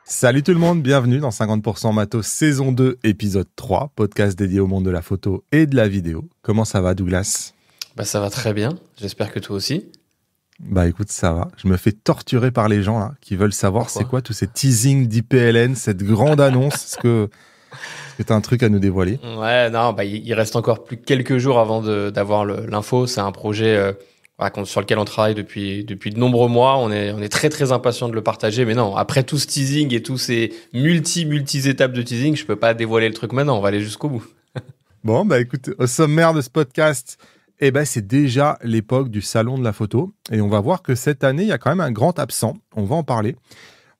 Salut tout le monde, bienvenue dans 50% Matos saison 2, épisode 3, podcast dédié au monde de la photo et de la vidéo. Comment ça va Douglas ? Ça va très bien, j'espère que toi aussi. Écoute, ça va. Je me fais torturer par les gens là, qui veulent savoir Pourquoi ? c'est quoi tous ces teasings d'IPLN, cette grande annonce. Est-ce que tu as un truc à nous dévoiler ? Ouais, non, il reste encore plus que quelques jours avant d'avoir l'info. C'est un projet sur lequel on travaille depuis de nombreux mois. On est très très impatient de le partager. Mais non, après tout ce teasing et tous ces multi étapes de teasing, je peux pas dévoiler le truc maintenant. On va aller jusqu'au bout. Bon, écoute, au sommaire de ce podcast, c'est déjà l'époque du salon de la photo. Et on va voir que cette année, il y a quand même un grand absent. On va en parler.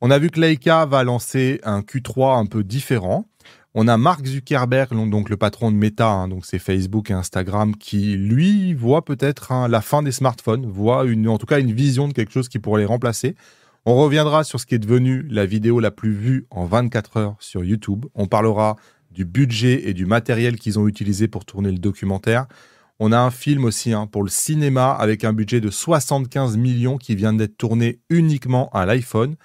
On a vu que Leica va lancer un Q3 un peu différent. On a Mark Zuckerberg, donc le patron de Meta, donc c'est Facebook et Instagram, qui, lui, voit peut-être la fin des smartphones, voit en tout cas une vision de quelque chose qui pourrait les remplacer. On reviendra sur ce qui est devenu la vidéo la plus vue en 24 heures sur YouTube. On parlera du budget et du matériel qu'ils ont utilisé pour tourner le documentaire. On a un film aussi pour le cinéma avec un budget de 75 millions qui vient d'être tourné uniquement à l'iPhone.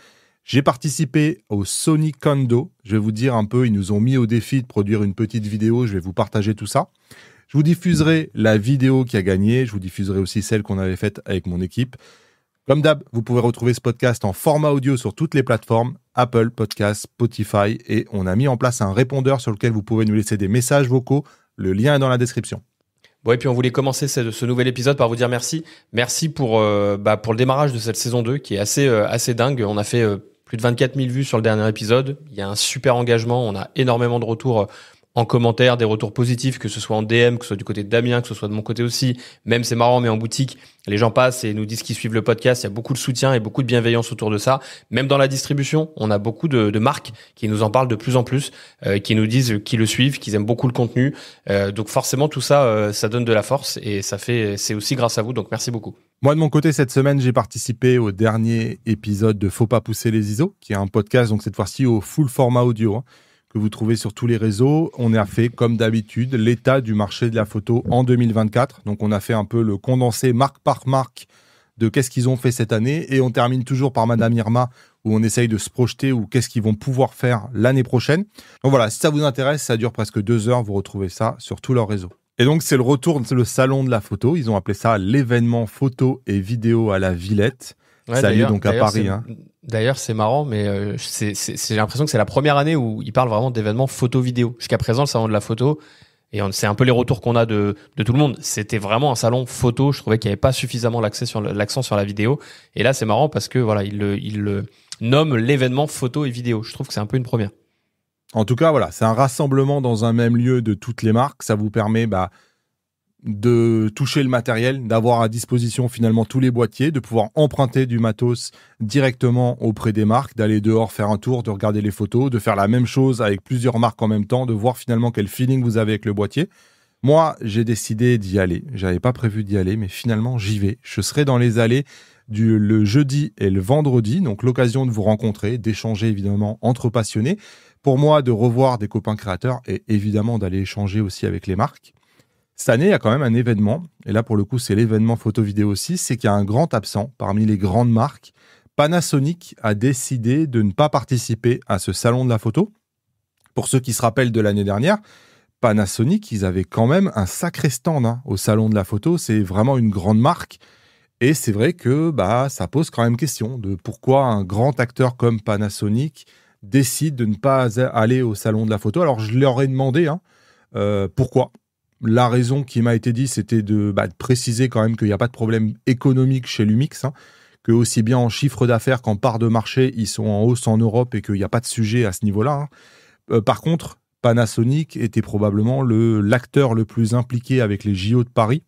J'ai participé au Sony Kondo. Je vais vous dire un peu, ils nous ont mis au défi de produire une petite vidéo. Je vais vous partager tout ça. Je vous diffuserai la vidéo qui a gagné. Je vous diffuserai aussi celle qu'on avait faite avec mon équipe. Comme d'hab, vous pouvez retrouver ce podcast en format audio sur toutes les plateformes, Apple Podcasts, Spotify. Et on a mis en place un répondeur sur lequel vous pouvez nous laisser des messages vocaux. Le lien est dans la description. Bon, et puis on voulait commencer ce nouvel épisode par vous dire merci. Merci pour le démarrage de cette saison 2 qui est assez dingue. On a fait plus de 24 000 vues sur le dernier épisode. Il y a un super engagement. On a énormément de retours en commentaire, des retours positifs, que ce soit en DM, que ce soit du côté de Damien, que ce soit de mon côté aussi. Même c'est marrant, mais en boutique, les gens passent et nous disent qu'ils suivent le podcast. Il y a beaucoup de soutien et beaucoup de bienveillance autour de ça. Même dans la distribution, on a beaucoup de marques qui nous en parlent de plus en plus, qui nous disent qu'ils le suivent, qu'ils aiment beaucoup le contenu. Donc forcément, tout ça, ça donne de la force et c'est aussi grâce à vous. Donc merci beaucoup. Moi, de mon côté, cette semaine, j'ai participé au dernier épisode de Faut pas pousser les ISO, qui est un podcast, donc cette fois-ci au full format audio, que vous trouvez sur tous les réseaux. On a fait, comme d'habitude, l'état du marché de la photo en 2024. Donc, on a fait un peu le condensé marque par marque de qu'est-ce qu'ils ont fait cette année. Et on termine toujours par Madame Irma, où on essaye de se projeter ou qu'est-ce qu'ils vont pouvoir faire l'année prochaine. Donc voilà, si ça vous intéresse, ça dure presque 2 heures. Vous retrouvez ça sur tous leurs réseaux. Et donc, c'est le retour, c'est le salon de la photo. Ils ont appelé ça l'événement photo et vidéo à la Villette. Ouais, ça a lieu donc à Paris. D'ailleurs, c'est marrant, mais j'ai l'impression que c'est la première année où ils parlent vraiment d'événements photo-vidéo. Jusqu'à présent, le salon de la photo, et c'est un peu les retours qu'on a de tout le monde, c'était vraiment un salon photo. Je trouvais qu'il n'y avait pas suffisamment l'accent sur la vidéo. Et là, c'est marrant parce que voilà, ils le nomment l'événement photo et vidéo. Je trouve que c'est un peu une première. En tout cas, voilà, c'est un rassemblement dans un même lieu de toutes les marques. Ça vous permet de toucher le matériel, d'avoir à disposition finalement tous les boîtiers, de pouvoir emprunter du matos directement auprès des marques, d'aller dehors faire un tour, de regarder les photos, de faire la même chose avec plusieurs marques en même temps, de voir finalement quel feeling vous avez avec le boîtier. Moi, j'ai décidé d'y aller. J'avais pas prévu d'y aller, mais finalement, j'y vais. Je serai dans les allées le jeudi et le vendredi, donc l'occasion de vous rencontrer, d'échanger évidemment entre passionnés. Pour moi, de revoir des copains créateurs et évidemment d'aller échanger aussi avec les marques. Cette année, il y a quand même un événement, et là pour le coup c'est l'événement photo-vidéo aussi, c'est qu'il y a un grand absent parmi les grandes marques. Panasonic a décidé de ne pas participer à ce salon de la photo. Pour ceux qui se rappellent de l'année dernière, Panasonic, ils avaient quand même un sacré stand au salon de la photo, c'est vraiment une grande marque. Et c'est vrai que ça pose quand même question de pourquoi un grand acteur comme Panasonic décide de ne pas aller au salon de la photo. Alors je leur ai demandé pourquoi. La raison qui m'a été dit, c'était de préciser quand même qu'il n'y a pas de problème économique chez Lumix, que aussi bien en chiffre d'affaires qu'en part de marché, ils sont en hausse en Europe et qu'il n'y a pas de sujet à ce niveau-là. Par contre, Panasonic était probablement l'acteur le plus impliqué avec les JO de Paris.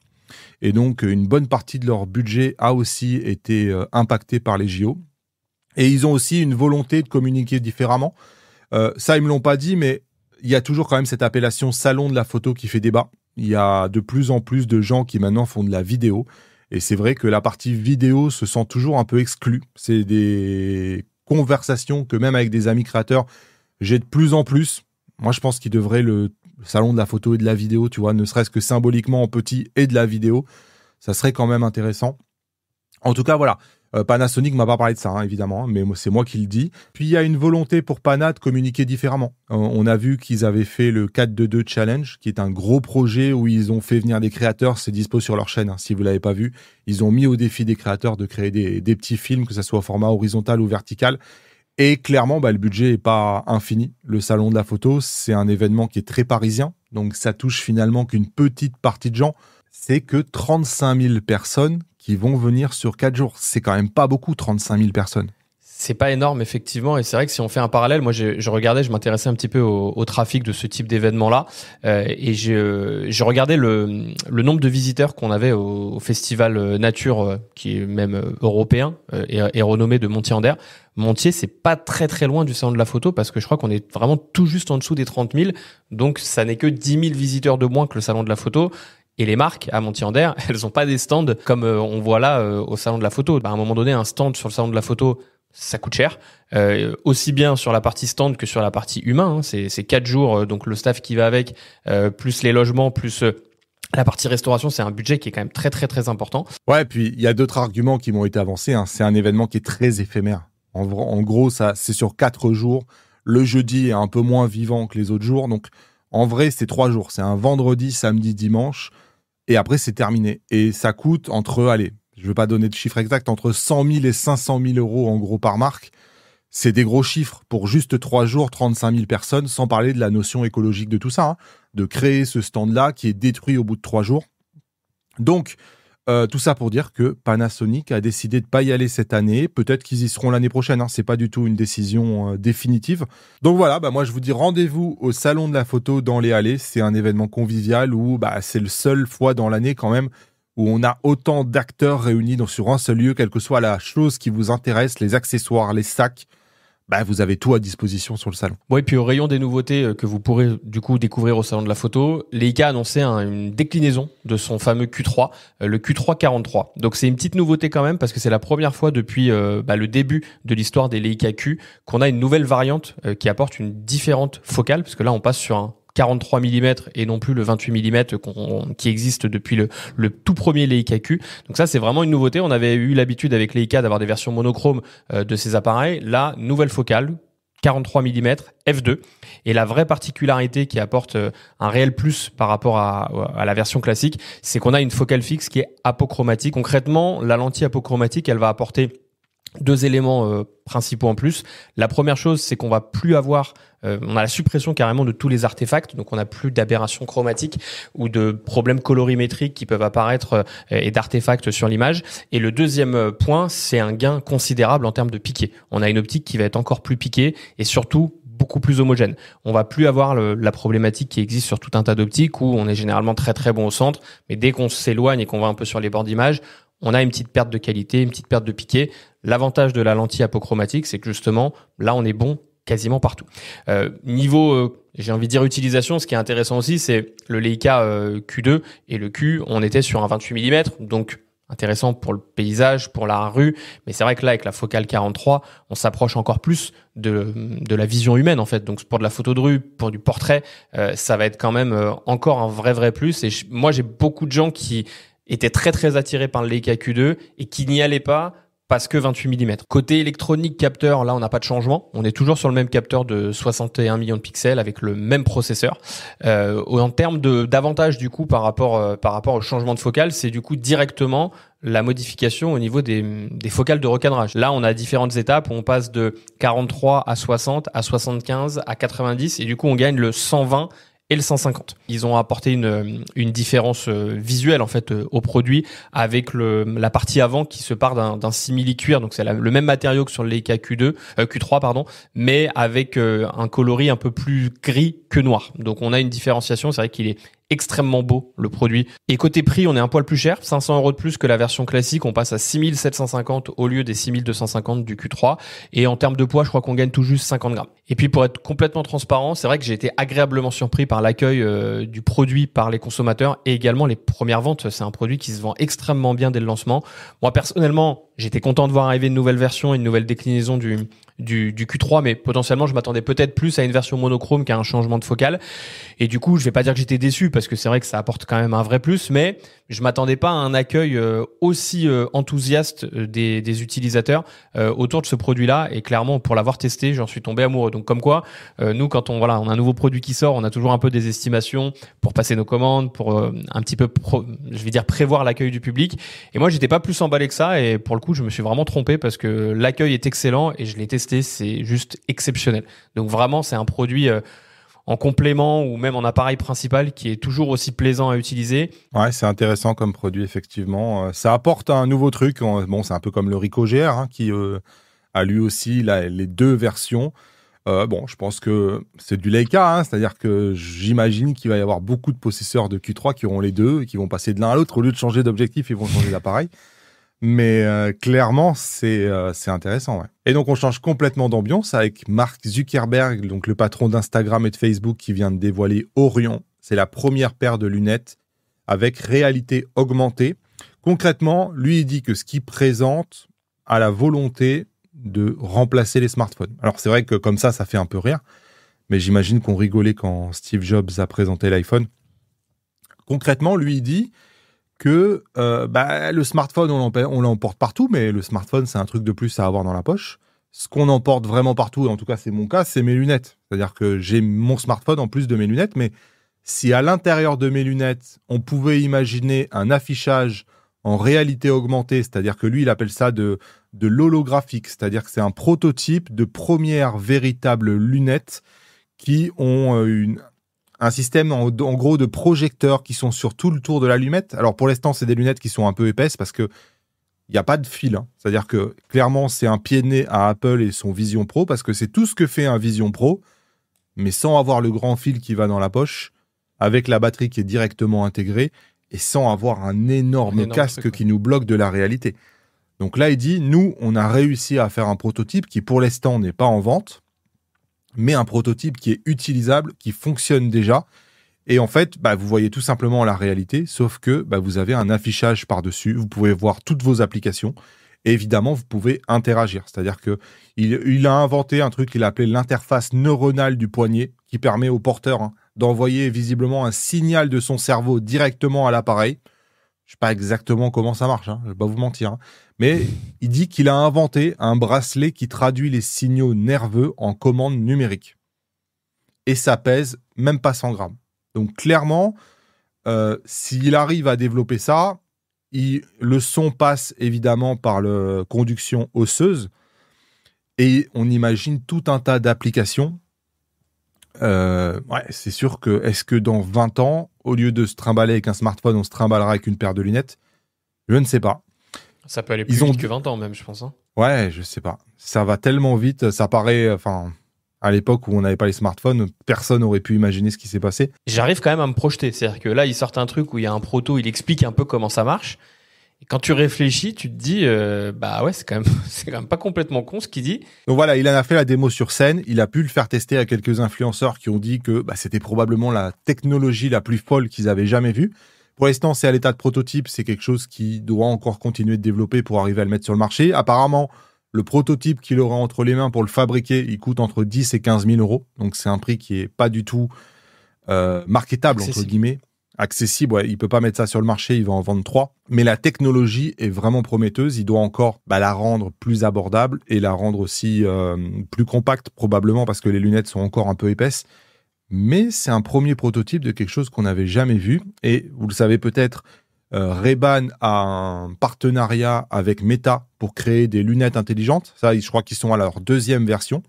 Et donc, une bonne partie de leur budget a aussi été impactée par les JO. Et ils ont aussi une volonté de communiquer différemment. Ça, ils me l'ont pas dit, mais il y a toujours quand même cette appellation salon de la photo qui fait débat. Il y a de plus en plus de gens qui maintenant font de la vidéo. Et c'est vrai que la partie vidéo se sent toujours un peu exclue. C'est des conversations que même avec des amis créateurs, j'ai de plus en plus. Moi, je pense qu'il devrait le salon de la photo et de la vidéo, tu vois, ne serait-ce que symboliquement en petit et de la vidéo. Ça serait quand même intéressant. En tout cas, voilà. Panasonic m'a pas parlé de ça, hein, évidemment, mais c'est moi qui le dis. Puis il y a une volonté pour Pana de communiquer différemment. On a vu qu'ils avaient fait le 4-2-2 Challenge, qui est un gros projet où ils ont fait venir des créateurs. C'est dispo sur leur chaîne, hein, si vous l'avez pas vu. Ils ont mis au défi des créateurs de créer des petits films, que ça soit au format horizontal ou vertical. Et clairement, le budget est pas infini. Le salon de la photo, c'est un événement qui est très parisien, donc ça touche finalement qu'une petite partie de gens. C'est que 35 000 personnes qui vont venir sur 4 jours. C'est quand même pas beaucoup, 35 000 personnes. C'est pas énorme, effectivement. Et c'est vrai que si on fait un parallèle, moi, je regardais, je m'intéressais un petit peu au trafic de ce type d'événement-là. Et je regardais le nombre de visiteurs qu'on avait au festival Nature, qui est même européen et renommé de Montier-en-Der. Montier, c'est pas très très loin du salon de la photo parce que je crois qu'on est vraiment tout juste en dessous des 30 000. Donc, ça n'est que 10 000 visiteurs de moins que le salon de la photo. Et les marques à Montier-en-Der, elles ont pas des stands comme on voit là au salon de la photo. À un moment donné, un stand sur le salon de la photo, ça coûte cher. Aussi bien sur la partie stand que sur la partie humain. Hein. C'est 4 jours, donc le staff qui va avec, plus les logements, plus la partie restauration, c'est un budget qui est quand même très très très important. Ouais, puis il y a d'autres arguments qui m'ont été avancés. Hein. C'est un événement qui est très éphémère. En gros, ça, c'est sur 4 jours. Le jeudi est un peu moins vivant que les autres jours. Donc, en vrai, c'est 3 jours. C'est un vendredi, samedi, dimanche. Et après, c'est terminé. Et ça coûte je ne veux pas donner de chiffre exact, entre 100 000 et 500 000 euros en gros par marque. C'est des gros chiffres pour juste 3 jours, 35 000 personnes, sans parler de la notion écologique de tout ça, hein, de créer ce stand-là qui est détruit au bout de 3 jours. Donc, tout ça pour dire que Panasonic a décidé de ne pas y aller cette année. Peut-être qu'ils y seront l'année prochaine. Hein. C'est pas du tout une décision définitive. Donc voilà, moi je vous dis rendez-vous au Salon de la Photo dans les Halles. C'est un événement convivial où c'est le seul fois dans l'année quand même où on a autant d'acteurs réunis sur un seul lieu, quelle que soit la chose qui vous intéresse, les accessoires, les sacs. Vous avez tout à disposition sur le salon. Bon, et puis au rayon des nouveautés que vous pourrez du coup découvrir au salon de la photo, Leica a annoncé une déclinaison de son fameux Q3, le Q3 43. Donc c'est une petite nouveauté quand même parce que c'est la première fois depuis le début de l'histoire des Leica Q qu'on a une nouvelle variante qui apporte une différente focale, parce que là on passe sur un 43 mm et non plus le 28 mm qui existe depuis le tout premier Leica Q. Donc ça, c'est vraiment une nouveauté. On avait eu l'habitude avec Leica d'avoir des versions monochromes de ces appareils. Là, nouvelle focale, 43 mm, f2. Et la vraie particularité qui apporte un réel plus par rapport à la version classique, c'est qu'on a une focale fixe qui est apochromatique. Concrètement, la lentille apochromatique, elle va apporter 2 éléments principaux en plus. La première chose, c'est qu'on va plus avoir, on a la suppression carrément de tous les artefacts, donc on n'a plus d'aberrations chromatiques ou de problèmes colorimétriques qui peuvent apparaître et d'artefacts sur l'image. Et le deuxième point, c'est un gain considérable en termes de piqué. On a une optique qui va être encore plus piquée et surtout beaucoup plus homogène. On va plus avoir la problématique qui existe sur tout un tas d'optiques où on est généralement très très bon au centre, mais dès qu'on s'éloigne et qu'on va un peu sur les bords d'image, on a une petite perte de qualité, une petite perte de piqué. L'avantage de la lentille apochromatique, c'est que justement, là, on est bon quasiment partout. Niveau, j'ai envie de dire utilisation, ce qui est intéressant aussi, c'est le Leica Q2 et le Q, on était sur un 28 mm, donc intéressant pour le paysage, pour la rue, mais c'est vrai que là, avec la focale 43, on s'approche encore plus de la vision humaine, en fait. Donc, pour de la photo de rue, pour du portrait, ça va être quand même encore un vrai plus. Et moi, j'ai beaucoup de gens qui étaient très très attirés par le Leica Q2 et qui n'y allaient pas parce que 28 mm. Côté électronique capteur, là on n'a pas de changement. On est toujours sur le même capteur de 61 millions de pixels avec le même processeur. En termes d'avantages du coup par rapport au changement de focale, c'est du coup directement la modification au niveau des focales de recadrage. Là, on a différentes étapes où on passe de 43 à 60, à 75, à 90 et du coup on gagne le 120 et le 150. Ils ont apporté une différence visuelle en fait au produit avec la partie avant qui se part d'un simili-cuir, donc c'est le même matériau que sur le Leica Q3 pardon, mais avec un coloris un peu plus gris que noir. Donc on a une différenciation, c'est vrai qu'il est extrêmement beau le produit. Et côté prix, on est un poil plus cher, 500 € de plus que la version classique, on passe à 6750 au lieu des 6250 du Q3. Et en termes de poids, je crois qu'on gagne tout juste 50 grammes. Et puis pour être complètement transparent, c'est vrai que j'ai été agréablement surpris par l'accueil du produit par les consommateurs et également les premières ventes. C'est un produit qui se vend extrêmement bien dès le lancement. Moi personnellement, j'étais content de voir arriver une nouvelle version, une nouvelle déclinaison du du Q3, mais potentiellement je m'attendais peut-être plus à une version monochrome qu'à un changement de focale. Et du coup, je vais pas dire que j'étais déçu parce que c'est vrai que ça apporte quand même un vrai plus, mais je m'attendais pas à un accueil aussi enthousiaste des utilisateurs autour de ce produit-là. Et clairement, pour l'avoir testé, j'en suis tombé amoureux. Donc comme quoi, nous quand on a un nouveau produit qui sort, on a toujours un peu des estimations pour passer nos commandes, pour un petit peu je vais dire prévoir l'accueil du public. Et moi, j'étais pas plus emballé que ça. Et pour le coup, je me suis vraiment trompé parce que l'accueil est excellent et je l'ai testé, c'est juste exceptionnel. Donc vraiment, c'est un produit en complément ou même en appareil principal qui est toujours aussi plaisant à utiliser. Ouais, c'est intéressant comme produit, effectivement. Ça apporte un nouveau truc. Bon, c'est un peu comme le Ricoh GR, hein, qui a lui aussi les deux versions. Bon, je pense que c'est du Leica, hein, c'est-à-dire que j'imagine qu'il va y avoir beaucoup de possesseurs de Q3 qui auront les deux et qui vont passer de l'un à l'autre. Au lieu de changer d'objectif, ils vont changer d'appareil. Mais clairement, c'est intéressant. Ouais. Et donc, on change complètement d'ambiance avec Mark Zuckerberg, donc le patron d'Instagram et de Facebook, qui vient de dévoiler Orion. C'est la première paire de lunettes avec réalité augmentée. Concrètement, lui, il dit que ce qu'il présente a la volonté de remplacer les smartphones. Alors, c'est vrai que comme ça fait un peu rire, mais j'imagine qu'on rigolait quand Steve Jobs a présenté l'iPhone. Concrètement, lui, il dit que le smartphone, on l'emporte partout, mais le smartphone, c'est un truc de plus à avoir dans la poche. Ce qu'on emporte vraiment partout, et en tout cas, c'est mon cas, c'est mes lunettes. C'est-à-dire que j'ai mon smartphone en plus de mes lunettes, mais si à l'intérieur de mes lunettes, on pouvait imaginer un affichage en réalité augmentée, c'est-à-dire que lui, il appelle ça de l'holographique, c'est-à-dire que c'est un prototype de première véritable lunette qui ont un système en gros de projecteurs qui sont sur tout le tour de l'allumette. Alors pour l'instant, c'est des lunettes qui sont un peu épaisses parce que il n'y a pas de fil. Hein. C'est-à-dire que clairement, c'est un pied de nez à Apple et son Vision Pro parce que c'est tout ce que fait un Vision Pro, mais sans avoir le grand fil qui va dans la poche, avec la batterie qui est directement intégrée et sans avoir un énorme casque qui nous bloque de la réalité. Donc là, il dit, nous, on a réussi à faire un prototype qui, pour l'instant, n'est pas en vente, mais un prototype qui est utilisable, qui fonctionne déjà. Et en fait, vous voyez tout simplement la réalité, sauf que vous avez un affichage par-dessus, vous pouvez voir toutes vos applications, et évidemment, vous pouvez interagir. C'est-à-dire qu'il a inventé un truc qu'il a appelé l'interface neuronale du poignet, qui permet au porteur d'envoyer visiblement un signal de son cerveau directement à l'appareil. Je ne sais pas exactement comment ça marche, je ne vais pas vous mentir. Mais il dit qu'il a inventé un bracelet qui traduit les signaux nerveux en commande numérique. Et ça pèse même pas 100 grammes. Donc clairement, s'il arrive à développer ça, le son passe évidemment par la conduction osseuse. Et on imagine tout un tas d'applications. C'est sûr que, est-ce que dans 20 ans, au lieu de se trimballer avec un smartphone, on se trimballera avec une paire de lunettes? Je ne sais pas. Ça peut aller plus vite que 20 ans même, je pense. Hein. Ouais, je sais pas. Ça va tellement vite, ça paraît... à l'époque où on n'avait pas les smartphones, personne n'aurait pu imaginer ce qui s'est passé. J'arrive quand même à me projeter. C'est-à-dire que là, ils sortent un truc où il y a un proto, il explique un peu comment ça marche. Et quand tu réfléchis, tu te dis, c'est quand même pas complètement con ce qu'il dit. Donc voilà, il en a fait la démo sur scène. Il a pu le faire tester à quelques influenceurs qui ont dit que c'était probablement la technologie la plus folle qu'ils avaient jamais vue. Pour l'instant, c'est à l'état de prototype. C'est quelque chose qui doit encore continuer de développer pour arriver à le mettre sur le marché. Apparemment, le prototype qu'il aura entre les mains pour le fabriquer, il coûte entre 10 et 15 000 euros. Donc, c'est un prix qui est pas du tout marketable, entre guillemets. Accessible, ouais, il peut pas mettre ça sur le marché, il va en vendre 3. Mais la technologie est vraiment prometteuse. Il doit encore la rendre plus abordable et la rendre aussi plus compacte, probablement parce que les lunettes sont encore un peu épaisses. Mais c'est un premier prototype de quelque chose qu'on n'avait jamais vu. Et vous le savez peut-être, Ray-Ban a un partenariat avec Meta pour créer des lunettes intelligentes. Ça, je crois qu'ils sont à leur 2e version.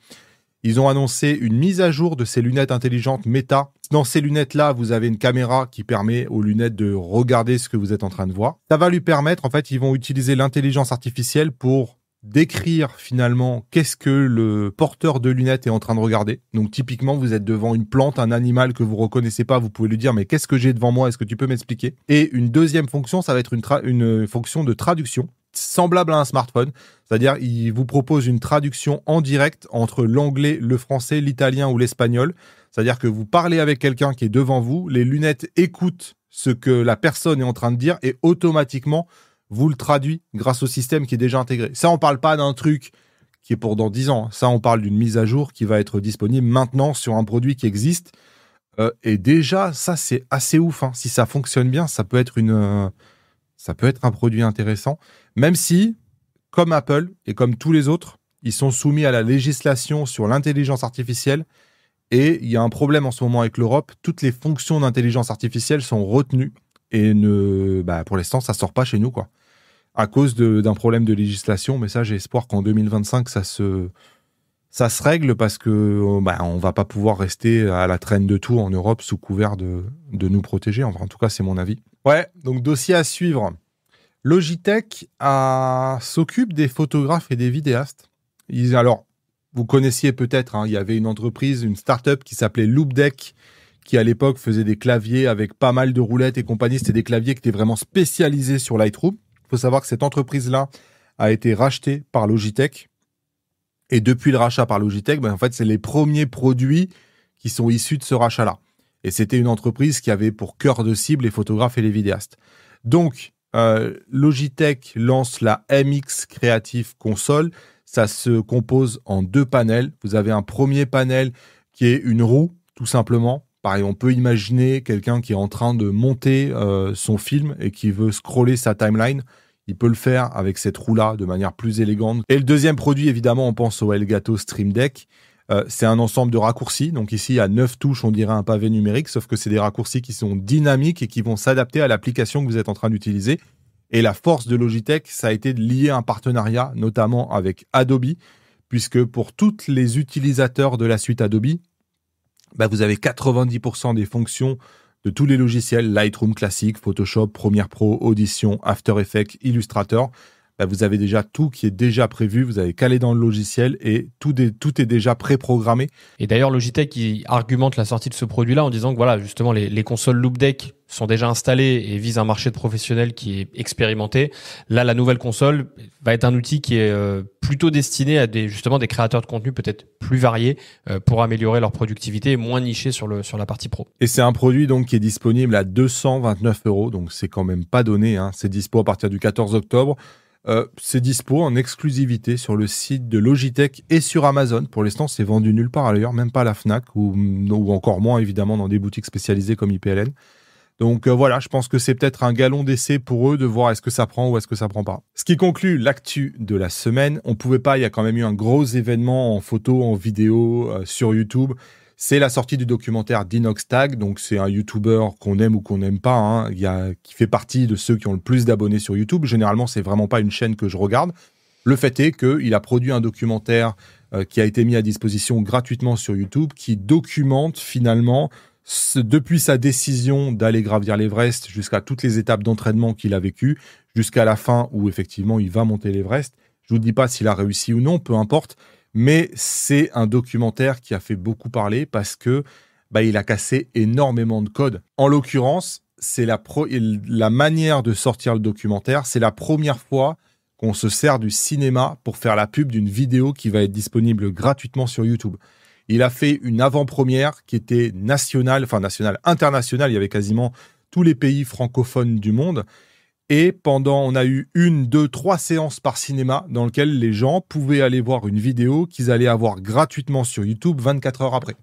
Ils ont annoncé une mise à jour de ces lunettes intelligentes Meta. Dans ces lunettes-là, vous avez une caméra qui permet aux lunettes de regarder ce que vous êtes en train de voir. Ça va lui permettre, en fait, ils vont utiliser l'intelligence artificielle pour décrire finalement qu'est-ce que le porteur de lunettes est en train de regarder. Donc typiquement, vous êtes devant une plante, un animal que vous reconnaissez pas, vous pouvez lui dire mais qu'est-ce que j'ai devant moi, est-ce que tu peux m'expliquer? Et une deuxième fonction, ça va être une fonction de traduction semblable à un smartphone, c'est-à-dire il vous propose une traduction en direct entre l'anglais, le français, l'italien ou l'espagnol, c'est-à-dire que vous parlez avec quelqu'un qui est devant vous, les lunettes écoutent ce que la personne est en train de dire et automatiquement vous le traduit grâce au système qui est déjà intégré. Ça, on parle pas d'un truc qui est pour dans 10 ans. Ça, on parle d'une mise à jour qui va être disponible maintenant sur un produit qui existe. Et déjà, ça, c'est assez ouf. Si ça fonctionne bien, ça peut être un produit intéressant. Même si, comme Apple et comme tous les autres, ils sont soumis à la législation sur l'intelligence artificielle. Et il y a un problème en ce moment avec l'Europe. Toutes les fonctions d'intelligence artificielle sont retenues. Et pour l'instant, ça ne sort pas chez nous, quoi. À cause d'un problème de législation. Mais ça, j'ai espoir qu'en 2025, ça se règle parce que on ne va pas pouvoir rester à la traîne de tout en Europe sous couvert de nous protéger. Enfin, en tout cas, c'est mon avis. Ouais, donc dossier à suivre. Logitech s'occupe des photographes et des vidéastes. Alors, vous connaissiez peut-être, il y avait une entreprise, une start-up qui s'appelait Loupedeck, qui à l'époque faisait des claviers avec pas mal de roulettes et compagnie. C'était des claviers qui étaient vraiment spécialisés sur Lightroom. Il faut savoir que cette entreprise-là a été rachetée par Logitech. Et depuis le rachat par Logitech, en fait, c'est les premiers produits qui sont issus de ce rachat-là. Et c'était une entreprise qui avait pour cœur de cible les photographes et les vidéastes. Donc, Logitech lance la MX Creative Console. Ça se compose en 2 panels. Vous avez un premier panel qui est une roue, tout simplement. Pareil, on peut imaginer quelqu'un qui est en train de monter son film et qui veut scroller sa timeline. Il peut le faire avec cette roue-là de manière plus élégante. Et le deuxième produit, évidemment, on pense au Elgato Stream Deck. C'est un ensemble de raccourcis. Donc ici, il y a 9 touches, on dirait un pavé numérique, sauf que c'est des raccourcis qui sont dynamiques et qui vont s'adapter à l'application que vous êtes en train d'utiliser. Et la force de Logitech, ça a été de lier un partenariat, notamment avec Adobe, puisque pour tous les utilisateurs de la suite Adobe, vous avez 90% des fonctions de tous les logiciels, Lightroom classique, Photoshop, Premiere Pro, Audition, After Effects, Illustrator. Vous avez déjà tout qui est déjà prévu, vous avez calé dans le logiciel et tout est déjà préprogrammé. Et d'ailleurs, Logitech il argumente la sortie de ce produit-là en disant que voilà, justement, les consoles Loupedeck sont déjà installées et visent un marché de professionnels qui est expérimenté. Là, la nouvelle console va être un outil qui est plutôt destiné à des créateurs de contenu peut-être plus variés pour améliorer leur productivité et moins niché sur la partie pro. Et c'est un produit donc qui est disponible à 229 €, donc c'est quand même pas donné. C'est dispo à partir du 14 octobre. C'est dispo en exclusivité sur le site de Logitech et sur Amazon. Pour l'instant, c'est vendu nulle part ailleurs, même pas à la Fnac ou encore moins évidemment dans des boutiques spécialisées comme IPLN. Donc voilà, je pense que c'est peut-être un galon d'essai pour eux de voir est-ce que ça prend ou est-ce que ça prend pas. Ce qui conclut l'actu de la semaine. On pouvait pas, il y a quand même eu un gros événement en photo, en vidéo sur YouTube. C'est la sortie du documentaire d'Inoxtag. Donc c'est un YouTuber qu'on aime ou qu'on n'aime pas, qui fait partie de ceux qui ont le plus d'abonnés sur YouTube. Généralement, c'est vraiment pas une chaîne que je regarde. Le fait est qu'il a produit un documentaire qui a été mis à disposition gratuitement sur YouTube, qui documente finalement depuis sa décision d'aller gravir l'Everest jusqu'à toutes les étapes d'entraînement qu'il a vécues, jusqu'à la fin où effectivement il va monter l'Everest. Je ne vous dis pas s'il a réussi ou non, peu importe, mais c'est un documentaire qui a fait beaucoup parler parce que il a cassé énormément de codes. En l'occurrence, c'est la manière de sortir le documentaire, c'est la première fois qu'on se sert du cinéma pour faire la pub d'une vidéo qui va être disponible gratuitement sur YouTube. Il a fait une avant-première qui était internationale. Il y avait quasiment tous les pays francophones du monde. Et on a eu 1, 2, 3 séances par cinéma dans lesquelles les gens pouvaient aller voir une vidéo qu'ils allaient avoir gratuitement sur YouTube 24 heures après.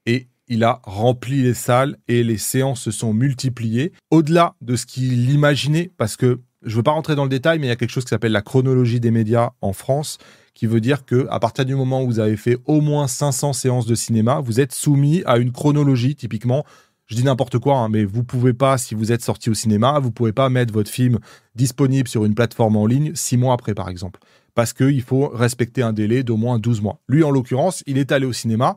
Et il a rempli les salles et les séances se sont multipliées. Au-delà de ce qu'il imaginait, parce que je ne veux pas rentrer dans le détail, mais il y a quelque chose qui s'appelle la chronologie des médias en France, qui veut dire qu'à partir du moment où vous avez fait au moins 500 séances de cinéma, vous êtes soumis à une chronologie, typiquement. Je dis n'importe quoi, mais vous pouvez pas, si vous êtes sorti au cinéma, vous pouvez pas mettre votre film disponible sur une plateforme en ligne 6 mois après, par exemple. Parce qu'il faut respecter un délai d'au moins 12 mois. Lui, en l'occurrence, il est allé au cinéma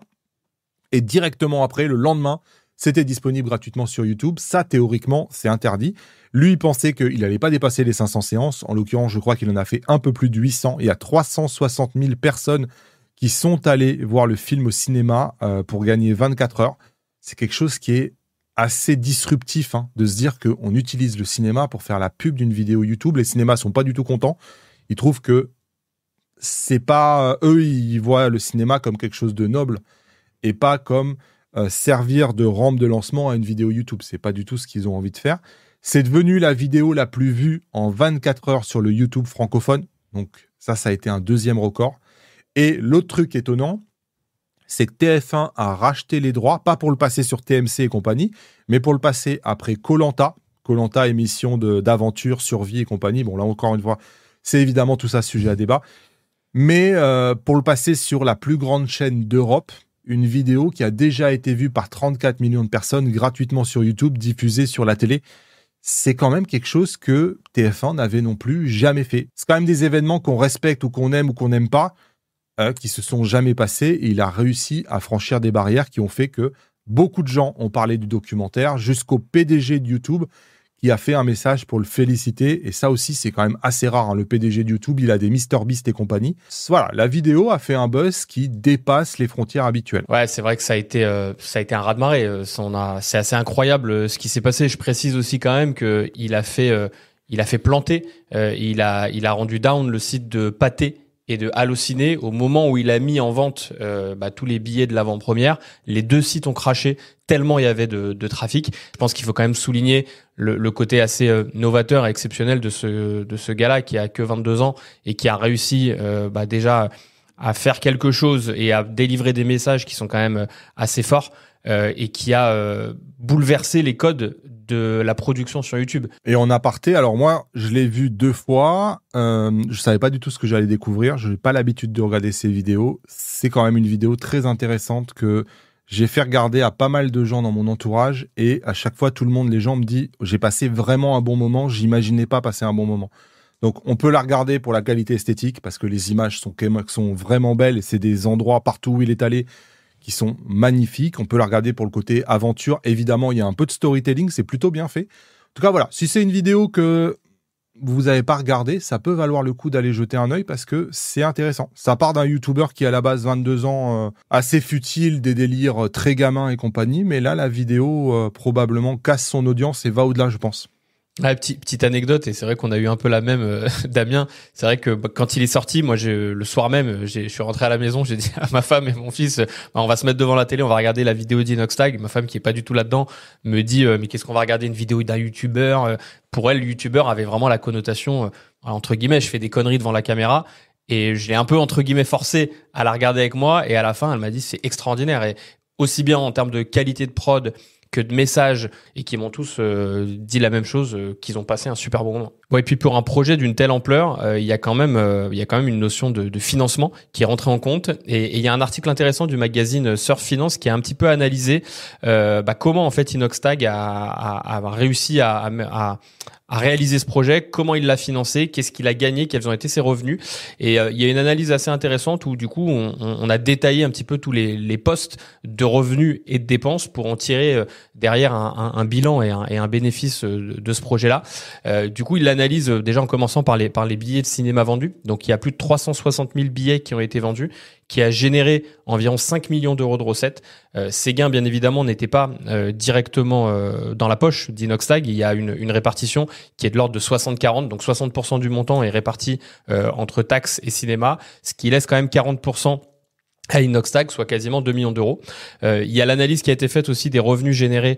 et directement après, le lendemain, c'était disponible gratuitement sur YouTube. Ça, théoriquement, c'est interdit. Lui, il pensait qu'il n'allait pas dépasser les 500 séances. En l'occurrence, je crois qu'il en a fait un peu plus de 800. Il y a 360 000 personnes qui sont allées voir le film au cinéma pour gagner 24 heures. C'est quelque chose qui est assez disruptif, de se dire qu'on utilise le cinéma pour faire la pub d'une vidéo YouTube. Les cinémas sont pas du tout contents. Ils trouvent que c'est pas... eux, ils voient le cinéma comme quelque chose de noble et pas comme servir de rampe de lancement à une vidéo YouTube. C'est pas du tout ce qu'ils ont envie de faire. C'est devenu la vidéo la plus vue en 24 heures sur le YouTube francophone. Donc ça a été un deuxième record. Et l'autre truc étonnant, c'est que TF1 a racheté les droits, pas pour le passer sur TMC et compagnie, mais pour le passer après Koh-Lanta, émission d'aventure, survie et compagnie. Bon, là, encore une fois, c'est évidemment tout ça sujet à débat. Mais pour le passer sur la plus grande chaîne d'Europe, une vidéo qui a déjà été vue par 34 millions de personnes gratuitement sur YouTube, diffusée sur la télé, c'est quand même quelque chose que TF1 n'avait non plus jamais fait. C'est quand même des événements qu'on respecte ou qu'on aime ou qu'on n'aime pas, qui se sont jamais passés, et il a réussi à franchir des barrières qui ont fait que beaucoup de gens ont parlé du documentaire, jusqu'au PDG de YouTube qui a fait un message pour le féliciter. Et ça aussi, c'est quand même assez rare. Le PDG de YouTube, il a des MrBeast et compagnie. Voilà, la vidéo a fait un buzz qui dépasse les frontières habituelles. Ouais, c'est vrai que ça a été un raz-de-marée. C'est assez incroyable ce qui s'est passé. Je précise aussi quand même que il a fait planter, il a rendu down le site de Pathé et de Allociné au moment où il a mis en vente tous les billets de l'avant-première. Les deux sites ont craché tellement il y avait de trafic. Je pense qu'il faut quand même souligner le côté assez novateur et exceptionnel de ce gars-là qui a que 22 ans et qui a réussi déjà à faire quelque chose et à délivrer des messages qui sont quand même assez forts et qui a bouleversé les codes de la production sur YouTube. Et en aparté, alors moi, je l'ai vu 2 fois. Je savais pas du tout ce que j'allais découvrir. Je n'ai pas l'habitude de regarder ces vidéos. C'est quand même une vidéo très intéressante que j'ai fait regarder à pas mal de gens dans mon entourage. Et à chaque fois, les gens me disent « J'ai passé vraiment un bon moment. J'imaginais pas passer un bon moment. » Donc, on peut la regarder pour la qualité esthétique parce que les images sont vraiment belles et c'est des endroits partout où il est allé qui sont magnifiques. On peut la regarder pour le côté aventure. Évidemment, il y a un peu de storytelling, c'est plutôt bien fait. En tout cas, voilà, si c'est une vidéo que vous n'avez pas regardée, ça peut valoir le coup d'aller jeter un œil parce que c'est intéressant. Ça part d'un YouTuber qui, à la base, 22 ans, assez futile, des délires très gamins et compagnie, mais là, la vidéo, probablement, casse son audience et va au-delà, je pense. Ouais, petite anecdote, et c'est vrai qu'on a eu un peu la même, Damien. C'est vrai que quand il est sorti, moi, le soir même, je suis rentré à la maison, j'ai dit à ma femme et mon fils, on va se mettre devant la télé, on va regarder la vidéo d'Inoxtag. Ma femme, qui est pas du tout là-dedans, me dit, mais qu'est-ce qu'on va regarder, une vidéo d'un youtubeur? Pour elle, le youtubeur avait vraiment la connotation, entre guillemets, je fais des conneries devant la caméra. Et je l'ai un peu, entre guillemets, forcé à la regarder avec moi. Et à la fin, elle m'a dit, c'est extraordinaire. Et aussi bien en termes de qualité de prod que de messages, et qui m'ont tous dit la même chose, qu'ils ont passé un super bon moment. Ouais, et puis pour un projet d'une telle ampleur, il y a quand même une notion de financement qui est rentrée en compte, et il y a un article intéressant du magazine Surf Finance qui a un petit peu analysé comment en fait Inoxtag a réussi à réaliser ce projet, comment il l'a financé, qu'est-ce qu'il a gagné, quels ont été ses revenus. Et il y a une analyse assez intéressante où du coup on a détaillé un petit peu tous les postes de revenus et de dépenses pour en tirer derrière un bilan et un bénéfice de ce projet-là. Du coup, il l'analyse déjà en commençant par les billets de cinéma vendus. Donc il y a plus de 360 000 billets qui ont été vendus, qui a généré environ 5 millions d'euros de recettes. Ces gains, bien évidemment, n'étaient pas directement dans la poche d'Inoxtag. Il y a une répartition qui est de l'ordre de 60-40, donc 60% du montant est réparti entre taxes et cinéma, ce qui laisse quand même 40% à Inoxtag, soit quasiment 2 millions d'euros. Il y a l'analyse qui a été faite aussi des revenus générés